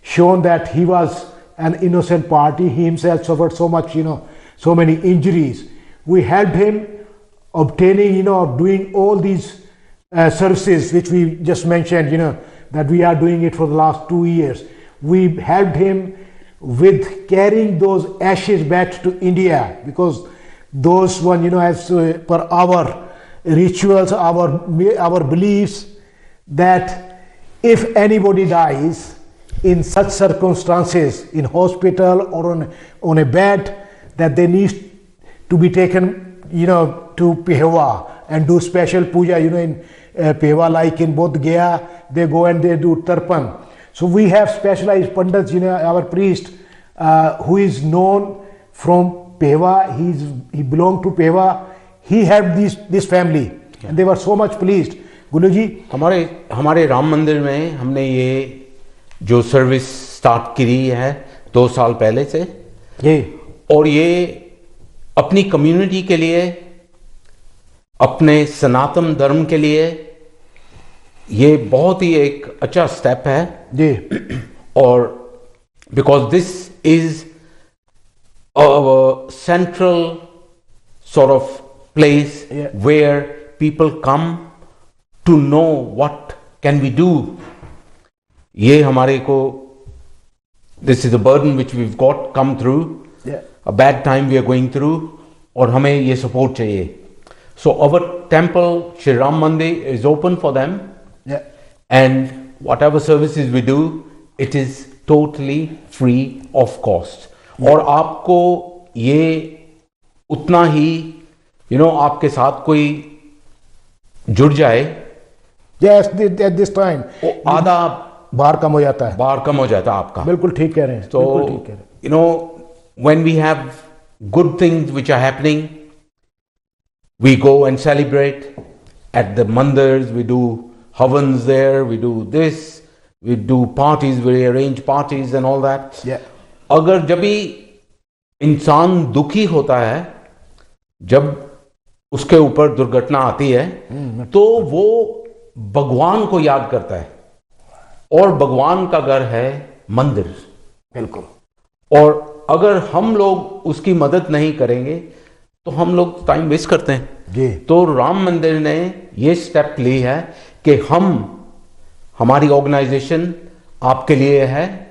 Speaker 2: shown that he was an innocent party. He himself suffered so much, so many injuries. We helped him obtaining, doing all these services which we just mentioned, that we are doing it for the last 2 years. We helped him with carrying those ashes back to India, because those one, as per our rituals, our beliefs, that if anybody dies in such circumstances, in hospital or on a bed, that they need to be taken, to Pehewa and do special puja, in Pehewa, like in Bodh Gaya, they go and they do Tarpan. So we have specialized Pandits, our priest, who is known from Pehewa. He belonged to Pehewa. He had this family, and they were so much pleased. गुरु जी,
Speaker 3: हमारे राम मंदिर में हमने ये जो service start करी है 2 साल पहले से, और ये अपनी कम्युनिटी के लिए, अपने सनातन धर्म के लिए ये बहुत ही एक अच्छा स्टेप है जी. और because this is a central sort of place where people come to know what can we do. ये हमारे को, this is a burden which we've got come through, a bad time we are going through, और हमें ये support चाहिए. So our temple, Shri Ram Mandir, is open for them, and whatever services we do, it is totally free of cost. और आपको ये उतना ही, आपके साथ कोई जुड़ जाए,
Speaker 2: at this time,
Speaker 3: आधा
Speaker 2: बाहर कम हो जाता है,
Speaker 3: आपका.
Speaker 2: बिल्कुल ठीक कह रहे हैं.
Speaker 3: So, when we have good things which are happening, we go and celebrate at the mandirs, we do havans there, we do this, we do parties, we arrange parties and all that. अगर जब भी इंसान दुखी होता है, जब उसके ऊपर दुर्घटना आती है, तो वो भगवान को याद करता है, और भगवान का घर है मंदिर.
Speaker 2: बिल्कुल.
Speaker 3: और अगर हम लोग उसकी मदद नहीं करेंगे तो हम लोग टाइम वेस्ट करते हैं
Speaker 2: जी.
Speaker 3: तो राम मंदिर ने ये स्टेप ली है कि हमारी ऑर्गेनाइजेशन आपके लिए है.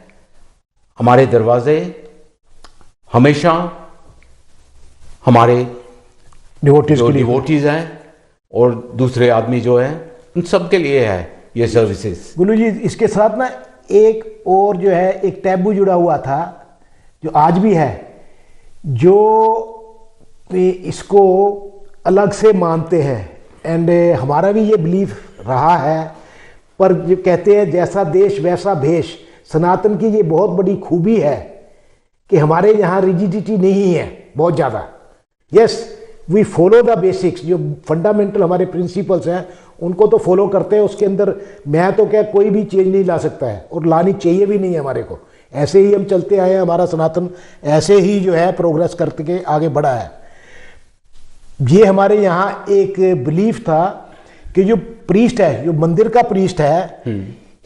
Speaker 3: हमारे दरवाजे हमेशा हमारे डिवोटीज हैं और दूसरे आदमी जो हैं, उन सब के लिए है ये सर्विसेज.
Speaker 2: गुरु जी, इसके साथ ना एक और जो है, एक टैबू जुड़ा हुआ था, जो आज भी है, जो इसको अलग से मानते हैं, एंड हमारा भी ये बिलीफ रहा है. पर जो कहते हैं जैसा देश वैसा भेष, सनातन की ये बहुत बड़ी खूबी है कि हमारे यहाँ रिजिडिटी नहीं है बहुत ज़्यादा. Yes, we follow the basics, जो फंडामेंटल हमारे प्रिंसिपल्स हैं उनको तो फॉलो करते हैं. उसके अंदर मैं तो क्या, कोई भी चेंज नहीं ला सकता है, और लानी चाहिए भी नहीं है हमारे को. ऐसे ही हम चलते आए हैं, हमारा सनातन ऐसे ही जो है प्रोग्रेस करते के आगे बढ़ा है. ये हमारे यहाँ एक बिलीफ था कि जो प्रीस्ट है, जो मंदिर का प्रीस्ट है,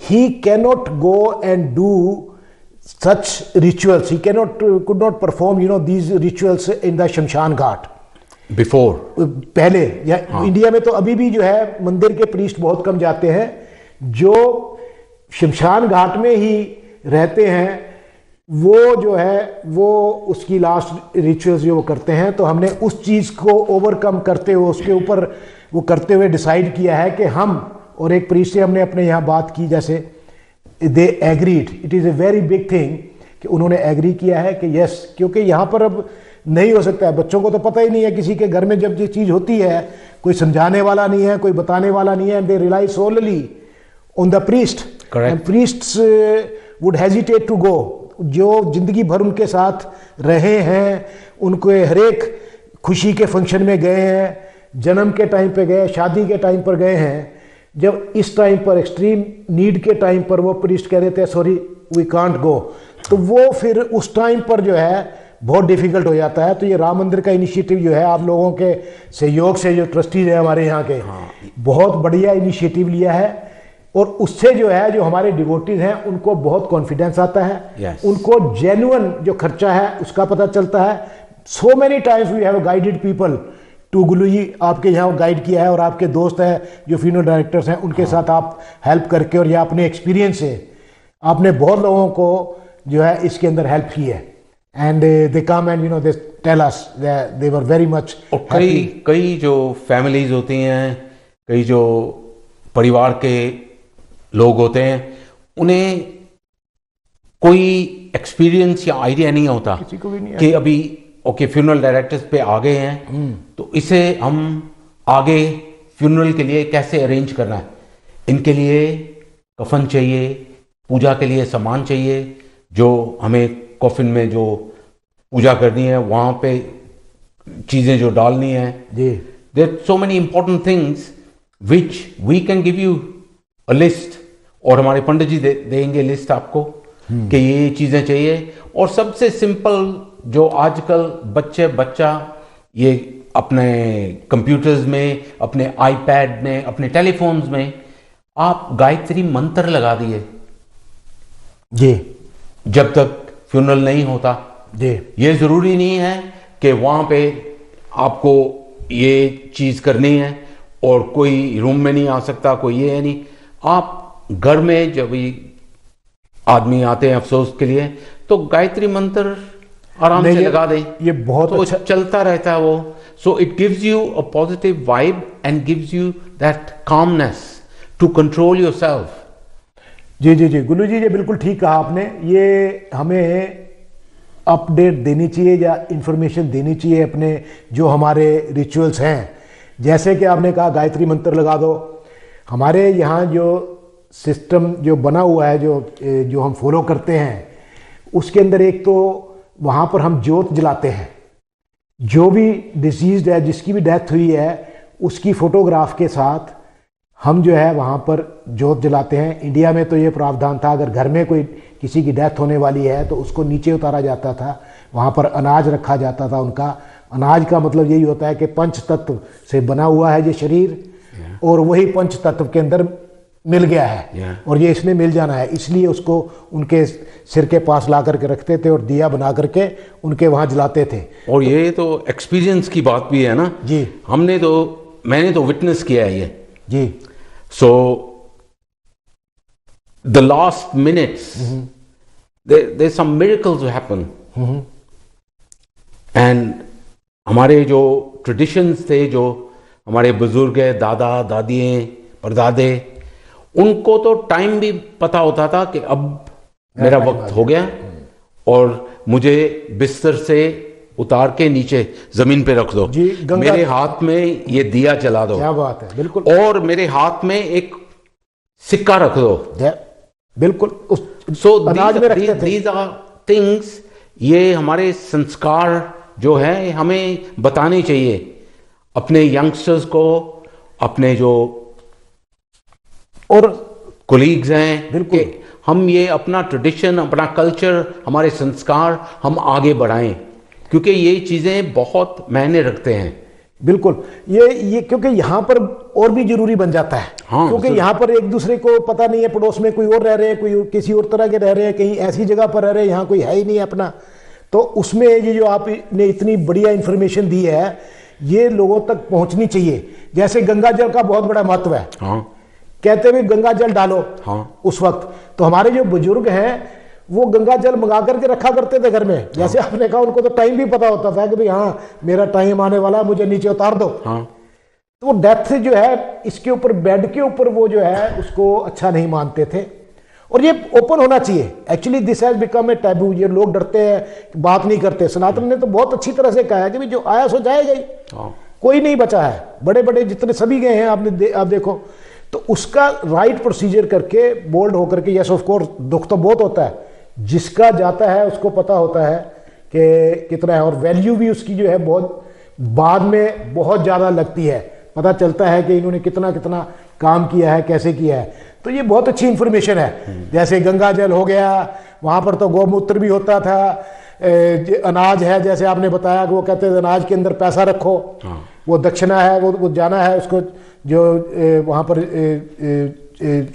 Speaker 2: he cannot go and do such rituals. He could not perform, these rituals in the शमशान घाट.
Speaker 3: Before.
Speaker 2: पहले इंडिया में तो अभी भी जो है मंदिर के प्रीस्ट बहुत कम जाते हैं. जो शमशान घाट में ही रहते हैं, वो जो है वो उसकी लास्ट रिचुअल्स जो वो करते हैं. तो हमने उस चीज़ को ओवरकम करते हुए, उसके ऊपर वो करते हुए डिसाइड किया है कि हम, और एक प्रीस्ट से हमने अपने यहाँ बात की, जैसे they agreed, it is a very big thing कि उन्होंने एग्री किया है कि यस, क्योंकि यहाँ पर अब नहीं हो सकता है. बच्चों को तो पता ही नहीं है, किसी के घर में जब ये चीज़ होती है, कोई समझाने वाला नहीं है, कोई बताने वाला नहीं है. They rely solely on the priest, and priests would hesitate to go. जो जिंदगी भर उनके साथ रहे हैं, उनके हर एक खुशी के फंक्शन में गए हैं, जन्म के टाइम पे गए, शादी के टाइम पर गए हैं, जब इस टाइम पर एक्सट्रीम नीड के टाइम पर वो प्रीस्ट कह देते हैं सॉरी वी कांट गो, तो वो फिर उस टाइम पर जो है बहुत डिफिकल्ट हो जाता है। तो ये राम मंदिर का इनिशिएटिव जो है आप लोगों के सहयोग से, जो ट्रस्टीज हैं हमारे यहाँ के, बहुत बढ़िया इनिशिएटिव लिया है, और उससे जो है जो हमारे डिवोटीज हैं उनको बहुत कॉन्फिडेंस आता है, उनको जेन्युइन जो खर्चा है उसका पता चलता है। So many times we have guided people to Gullu ji, आपके यहाँ गाइड किया है, और आपके दोस्त हैं जो फ्यूनरल डायरेक्टर्स हैं उनके साथ आप हेल्प करके, और या अपने एक्सपीरियंस से आपने बहुत लोगों को जो है इसके अंदर हेल्प की है। And they come and they tell us they were very much.
Speaker 3: और कई जो फैमिलीज होती हैं, कई जो परिवार के लोग होते हैं, उन्हें कोई एक्सपीरियंस या आइडिया नहीं होता,
Speaker 2: किसी को भी नहीं
Speaker 3: कि अभी ओके फ्यूनरल डायरेक्टर्स पे आ गए हैं, तो इसे हम आगे फ्यूनरल के लिए कैसे अरेंज करना है। इनके लिए कफन चाहिए, पूजा के लिए सामान चाहिए, जो हमें कॉफिन में जो पूजा करनी है वहाँ पे चीज़ें जो डालनी है, there so many important things which we can give you a list, और हमारे पंडित जी देंगे लिस्ट आपको कि ये चीज़ें चाहिए। और सबसे सिंपल जो आजकल बच्चा ये अपने कंप्यूटर्स में, अपने आईपैड में, अपने टेलीफोन्स में आप गायत्री मंत्र लगा दिए
Speaker 2: जी,
Speaker 3: जब तक फ्यूनरल नहीं होता
Speaker 2: जी।
Speaker 3: ये जरूरी नहीं है कि वहां पे आपको ये चीज करनी है और कोई रूम में नहीं आ सकता, कोई ये है नहीं। आप घर में जब भी आदमी आते हैं अफसोस के लिए, तो गायत्री मंत्र आराम से लगा दें,
Speaker 2: ये बहुत
Speaker 3: तो
Speaker 2: अच्छा
Speaker 3: चलता रहता है वो। So it gives you a positive vibe and gives you that calmness to control yourself.
Speaker 2: जी जी जी, गुलू जी बिल्कुल ठीक कहा आपने। ये हमें अपडेट देनी चाहिए या इंफॉर्मेशन देनी चाहिए अपने जो हमारे रिचुअल्स हैं। जैसे कि आपने कहा गायत्री मंत्र लगा दो। हमारे यहाँ जो सिस्टम जो बना हुआ है, जो हम फॉलो करते हैं, उसके अंदर एक तो वहाँ पर हम ज्योत जलाते हैं। जो भी डिसीज्ड है, जिसकी भी डेथ हुई है, उसकी फोटोग्राफ के साथ हम जो है वहाँ पर ज्योत जलाते हैं। इंडिया में तो ये प्रावधान था, अगर घर में कोई किसी की डेथ होने वाली है तो उसको नीचे उतारा जाता था, वहाँ पर अनाज रखा जाता था उनका। अनाज का मतलब यही होता है कि पंच तत्व से बना हुआ है ये शरीर, और वही पंच तत्व के अंदर मिल गया है, और ये इसमें मिल जाना है, इसलिए उसको उनके सिर के पास ला करके रखते थे और दिया बना करके उनके वहाँ जलाते थे।
Speaker 3: और ये तो एक्सपीरियंस की बात भी है ना
Speaker 2: जी,
Speaker 3: मैंने तो विटनेस किया है ये
Speaker 2: जी।
Speaker 3: So, the last minutes, there's some miracles will happen. And हमारे जो traditions थे, जो हमारे बुजुर्ग है, दादा दादी परदादे, उनको तो टाइम भी पता होता था कि अब मेरा वक्त हो गया और मुझे बिस्तर से उतार के नीचे जमीन पे रख दो, मेरे हाथ में ये दिया जला दो।
Speaker 2: क्या बात है, बिल्कुल।
Speaker 3: और मेरे हाथ में एक सिक्का रख दो,
Speaker 2: बिल्कुल।
Speaker 3: सो दीज आर थिंग्स, ये हमारे संस्कार जो है हमें बताने चाहिए अपने यंगस्टर्स को, अपने जो और कोलीग्स हैं,
Speaker 2: बिल्कुल।
Speaker 3: हम ये अपना ट्रेडिशन, अपना कल्चर, हमारे संस्कार हम आगे बढ़ाएं, क्योंकि ये चीज़ें बहुत मायने रखते हैं।
Speaker 2: बिल्कुल, ये क्योंकि यहाँ पर और भी जरूरी बन जाता है। हाँ, क्योंकि यहाँ पर एक दूसरे को पता नहीं है, पड़ोस में कोई और रह रहे हैं, कोई किसी और तरह के रह रहे हैं, कहीं ऐसी जगह पर रह रहे हैं यहाँ कोई है ही नहीं अपना। तो उसमें ये जो आपने इतनी बढ़िया इन्फॉर्मेशन दी है, ये लोगों तक पहुँचनी चाहिए। जैसे गंगा जल का बहुत बड़ा महत्व है।
Speaker 3: हाँ।
Speaker 2: कहते हुए गंगा जल डालो।
Speaker 3: हाँ।
Speaker 2: उस वक्त तो हमारे जो बुजुर्ग हैं वो गंगा जल मंगा करके रखा करते थे घर में। जैसे आपने कहा, उनको तो टाइम भी पता होता था कि भाई हाँ मेरा टाइम आने वाला, मुझे नीचे उतार दो।
Speaker 3: हाँ।
Speaker 2: तो वो डेथ जो है इसके ऊपर, बेड के ऊपर वो जो है उसको अच्छा नहीं मानते थे, और ये ओपन होना चाहिए। Actually this has become a taboo. ये लोग डरते हैं, बात नहीं करते। सनातन ने तो बहुत अच्छी तरह से कहा है कि जो आया सो जाएगा ही, कोई नहीं बचा है। बड़े बड़े जितने सभी गए हैं, आप देखो, तो उसका राइट प्रोसीजर करके बोल्ड होकर के, यस ऑफ कोर्स दुख तो बहुत होता है, जिसका जाता है उसको पता होता है कि कितना है, और वैल्यू भी उसकी जो है बहुत बाद में बहुत ज़्यादा लगती है, पता चलता है कि इन्होंने कितना कितना काम किया है, कैसे किया है। तो ये बहुत अच्छी इंफॉर्मेशन है। जैसे गंगा जल हो गया, वहाँ पर तो गौमूत्र भी होता था, अनाज है जैसे आपने बताया कि वो कहते हैं अनाज के अंदर पैसा रखो, वो दक्षिणा है, वो जाना है उसको, जो वहाँ पर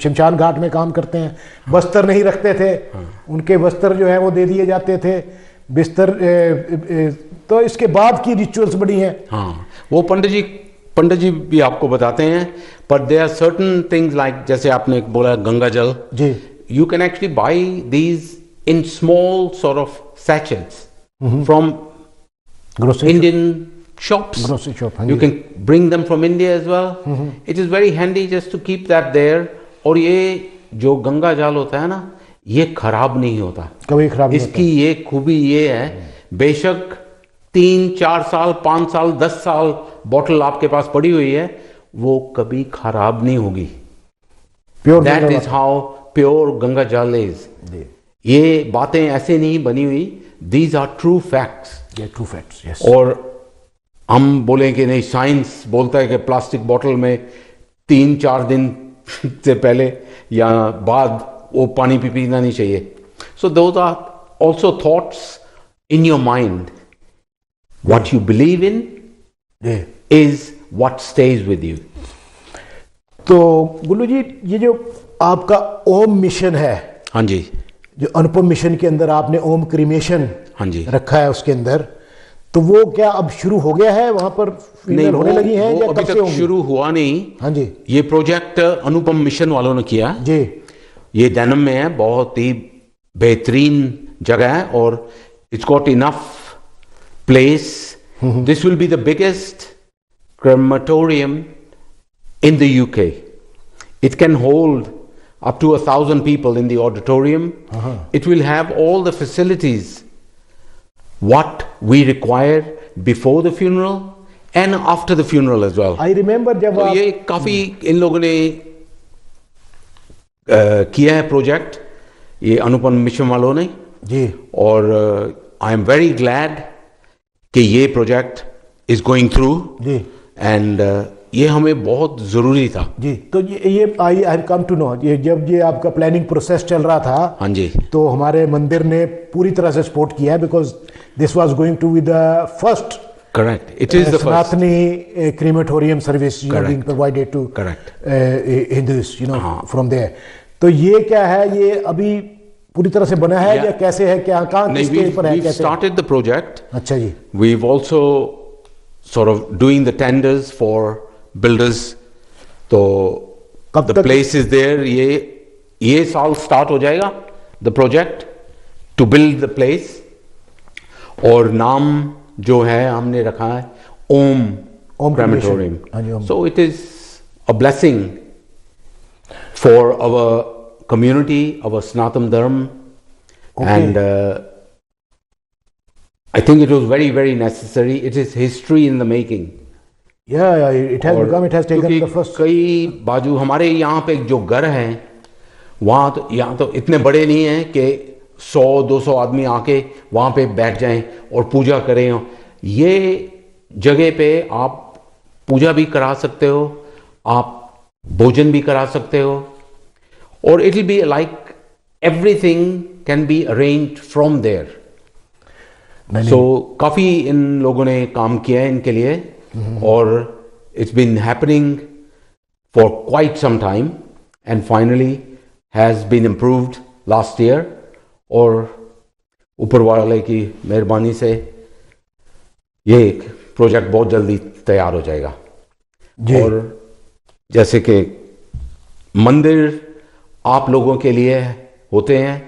Speaker 2: शमशान घाट में काम करते हैं, बस्तर नहीं रखते थे, उनके बस्तर जो है वो दे दिए जाते थे, बिस्तर। तो इसके बाद की रिचुअल्स बड़ी हैं।
Speaker 3: हाँ, वो पंडित जी भी आपको बताते हैं, पर there are certain things like, जैसे आपने बोला गंगा जल
Speaker 2: जी,
Speaker 3: you can actually buy these in small sort of sachets from Indian shops.
Speaker 2: Grocery shop,
Speaker 3: You can bring them from India as well. It is very handy just to keep that there. और ये जो गंगा जल होता है ना, ये खराब नहीं होता,
Speaker 2: कभी खराब नहीं
Speaker 3: इसकी ये खूबी ये है, बेशक 3-4 साल 5 साल 10 साल बॉटल आपके पास पड़ी हुई है, वो कभी खराब नहीं होगी। That is how pure Ganga jal is. ये बातें ऐसे नहीं बनी हुई, these are true facts.
Speaker 2: True facts, yes.
Speaker 3: और हम बोलें कि नहीं, साइंस बोलता है कि प्लास्टिक बोतल में 3-4 दिन से पहले या बाद वो पानी पीना नहीं चाहिए। So those are also thoughts in your mind. What you believe in is what stays with you.
Speaker 2: तो गुल्लू जी, ये जो आपका ओम मिशन है,
Speaker 3: हाँ जी,
Speaker 2: जो अनुपम मिशन के अंदर आपने ओम क्रीमेशन
Speaker 3: हाँ जी
Speaker 2: रखा है उसके अंदर, तो वो क्या अब शुरू हो गया है वहां पर?
Speaker 3: नहीं,
Speaker 2: होने लगी है
Speaker 3: वो
Speaker 2: या
Speaker 3: अभी
Speaker 2: कब से
Speaker 3: तक
Speaker 2: होंगी?
Speaker 3: शुरू हुआ नहीं।
Speaker 2: हाँ जी,
Speaker 3: ये प्रोजेक्ट अनुपम मिशन वालों ने किया
Speaker 2: जी।
Speaker 3: ये डेनम में है, बहुत ही बेहतरीन जगह है और it's got enough place. This will be the biggest crematorium in the UK. It can hold up to 1,000 people in the auditorium. It will have all the facilities what we require before the funeral and after the funeral as well.
Speaker 2: I remember जब
Speaker 3: तो ये काफी इन लोगों ने किया है project, ये अनुपम mission वालों ने
Speaker 2: जी, और
Speaker 3: आई एम वेरी ग्लैड कि ये प्रोजेक्ट इज गोइंग थ्रू
Speaker 2: जी,
Speaker 3: एंड ये हमें बहुत ज़रूरी था
Speaker 2: जी। तो ये I have come to know, ये जब ये आपका प्लानिंग प्रोसेस चल रहा था,
Speaker 3: हाँ जी,
Speaker 2: तो हमारे मंदिर ने पूरी तरह से सपोर्ट किया है, because this was going to be the first,
Speaker 3: correct, it is the
Speaker 2: Sanatani crematorium service being provided to Hindus, you know, from there. तो ये क्या है, ये अभी पूरी तरह से बना है या कैसे है, क्या कहाँ किस स्टेज पर है, कैसे?
Speaker 3: Started the project.
Speaker 2: अच्छा जी।
Speaker 3: We have also sort of doing the tenders for builders. तो the place is there. ये साल start हो जाएगा the project to build the place, और नाम जो है हमने रखा है ओम crematorium. So it is a blessing for our community, our Sanatana Dharma, and I think it was very, very necessary. It is history in the making.
Speaker 2: Yeah, it has become, it has taken the first.
Speaker 3: कई बाजू हमारे यहाँ पे जो घर हैं, वहाँ तो यहाँ तो इतने बड़े नहीं हैं कि 100-200 आदमी आके वहाँ पे बैठ जाएं और पूजा करें। ये जगह पे आप पूजा भी करा सकते हो, आप भोजन भी करा सकते हो, और it will be like everything can be arranged from there. So काफ़ी इन लोगों ने काम किया है इनके लिए, और it's been happening for quite some time and finally has been improved last year, और ऊपर वाले की मेहरबानी से ये प्रोजेक्ट बहुत जल्दी तैयार हो जाएगा। और जैसे कि मंदिर आप लोगों के लिए होते हैं,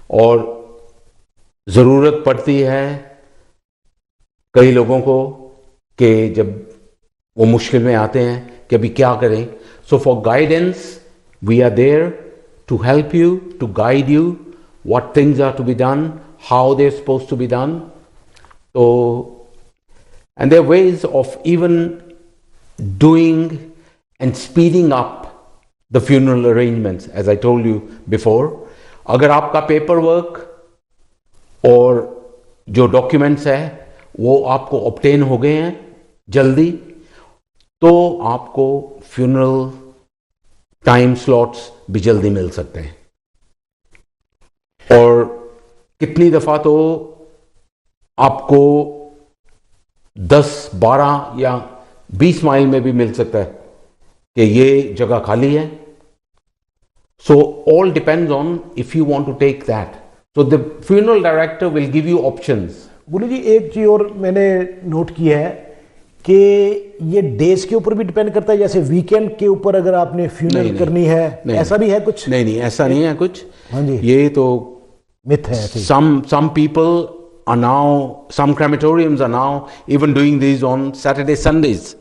Speaker 3: और ज़रूरत पड़ती है कई लोगों को कि जब वो मुश्किल में आते हैं कि अभी क्या करें। So for guidance we are there to help you, to guide you what things are to be done, how they are supposed to be done. तो and their ways of even doing and speeding up the funeral arrangements, as I told you before. अगर आपका paper work और जो documents है वो आपको obtain हो गए हैं जल्दी, तो आपको फ्यूनरल टाइम स्लॉट्स भी जल्दी मिल सकते हैं। और कितनी दफ़ा तो आपको 10, 12 या 20 माइल में भी मिल सकता है कि ये जगह खाली है। So all depends on if you want to take that, so the funeral director will give you options.
Speaker 2: बोले जी, एक चीज और मैंने नोट किया है कि ये डेज के ऊपर भी डिपेंड करता है, जैसे वीकेंड के ऊपर अगर आपने फ्यूनरल करनी है, ऐसा भी है कुछ?
Speaker 3: नहीं, ऐसा नहीं है कुछ।
Speaker 2: हाँ जी,
Speaker 3: ये तो
Speaker 2: मिथ है।
Speaker 3: some people are now, some crematoriums are now even doing these on Saturday, Sundays.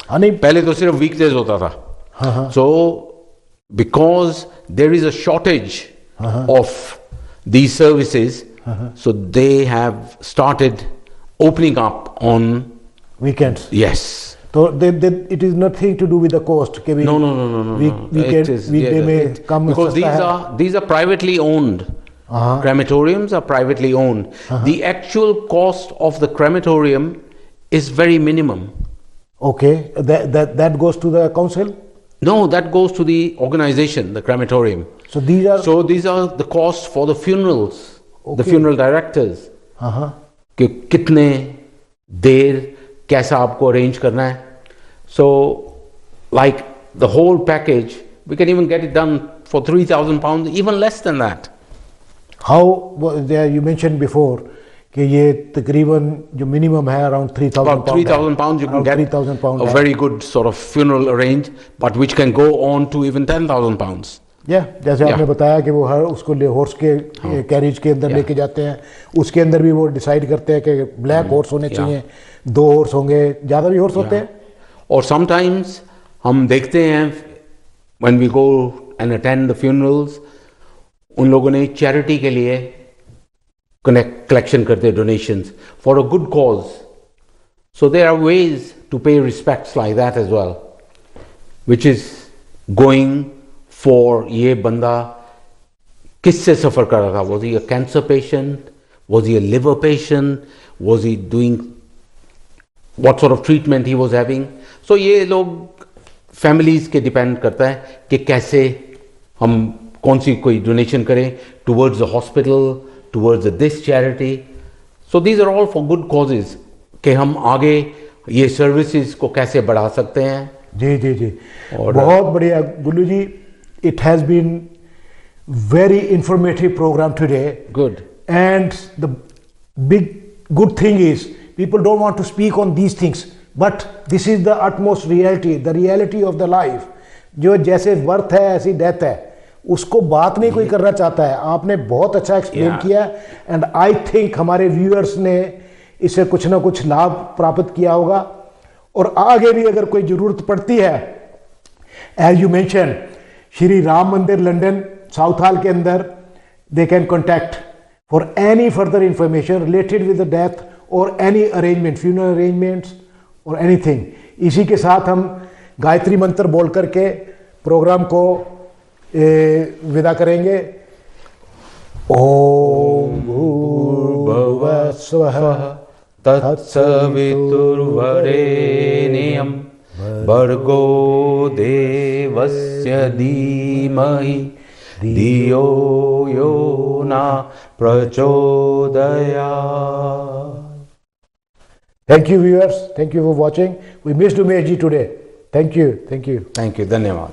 Speaker 2: हाँ, नहीं,
Speaker 3: पहले तो सिर्फ वीकडेज होता था।
Speaker 2: हाँ,
Speaker 3: So because there is a shortage of these services, so they have started opening up on
Speaker 2: weekends.
Speaker 3: Yes.
Speaker 2: So it is nothing to do with the cost. कि
Speaker 3: No.
Speaker 2: weekday में कम
Speaker 3: because these are privately owned. Crematoriums are privately owned. The actual cost of the crematorium is very minimum.
Speaker 2: Okay, that goes to the council?
Speaker 3: No, that goes to the organization, the crematorium.
Speaker 2: So these are
Speaker 3: the costs for the funerals, the
Speaker 2: Okay.
Speaker 3: funeral directors. कि कितने देर कैसा आपको arrange करना है. So like the whole package, we can even get it done for £3,000, even less than that.
Speaker 2: How you mentioned before कि ये तकरीबन जो मिनिमम है around £3,000.
Speaker 3: About £3,000 you can get
Speaker 2: £3,000
Speaker 3: a very good sort of funeral arranged, but which can go on to even £10,000.
Speaker 2: जैसे आपने बताया कि वो हर उसको हॉर्स के कैरिज के अंदर लेके जाते हैं, उसके अंदर भी वो डिसाइड करते हैं कि ब्लैक हॉर्स होने चाहिए, 2 हॉर्स होंगे, ज़्यादा भी हॉर्स होते हैं.
Speaker 3: और समटाइम्स हम देखते हैं when we go and attend the funerals, उन लोगों ने चैरिटी के लिए collection करते donations for a good cause. So there are ways to pay respects like that as well, which is going for ये बंदा किससे सफ़र कर रहा था? Was he a cancer patient? Was he a liver patient? Was he doing what sort of treatment he was having? So ये लोग families के depend करता है कि कैसे हम कौन सी कोई डोनेशन करें towards the hospital, towards this charity. So these are all for good causes कि हम आगे ये सर्विसेज को कैसे बढ़ा सकते हैं.
Speaker 2: जी और बहुत बढ़िया गुल्लू जी. It has been very informative program today.
Speaker 3: Good.
Speaker 2: And the big good thing is people don't want to speak on these things, but this is the utmost reality, the reality of the life. जो जैसे worth है ऐसी death है, उसको बात नहीं कोई करना चाहता है. आपने बहुत अच्छा एक्सप्लेन किया एंड आई थिंक हमारे व्यूअर्स ने इससे कुछ ना कुछ लाभ प्राप्त किया होगा. और आगे भी अगर कोई ज़रूरत पड़ती है, as you mention Shri Ram Mandir London Southall के अंदर, they can contact for any further information related with the death और एनी अरेंजमेंट, फ्यूनरल अरेंजमेंट्स और एनीथिंग. इसी के साथ हम गायत्री मंत्र बोल करके प्रोग्राम को विदा करेंगे. ओम भूर्भुवः स्वः
Speaker 3: तत्सवितुर्वरेण्यं भर्गो देवस्य धीमहि धियो यो न प्रचोदयात्.
Speaker 2: Thank you viewers, thank you for watching. We missed Umesh ji today. Thank you.
Speaker 3: धन्यवाद.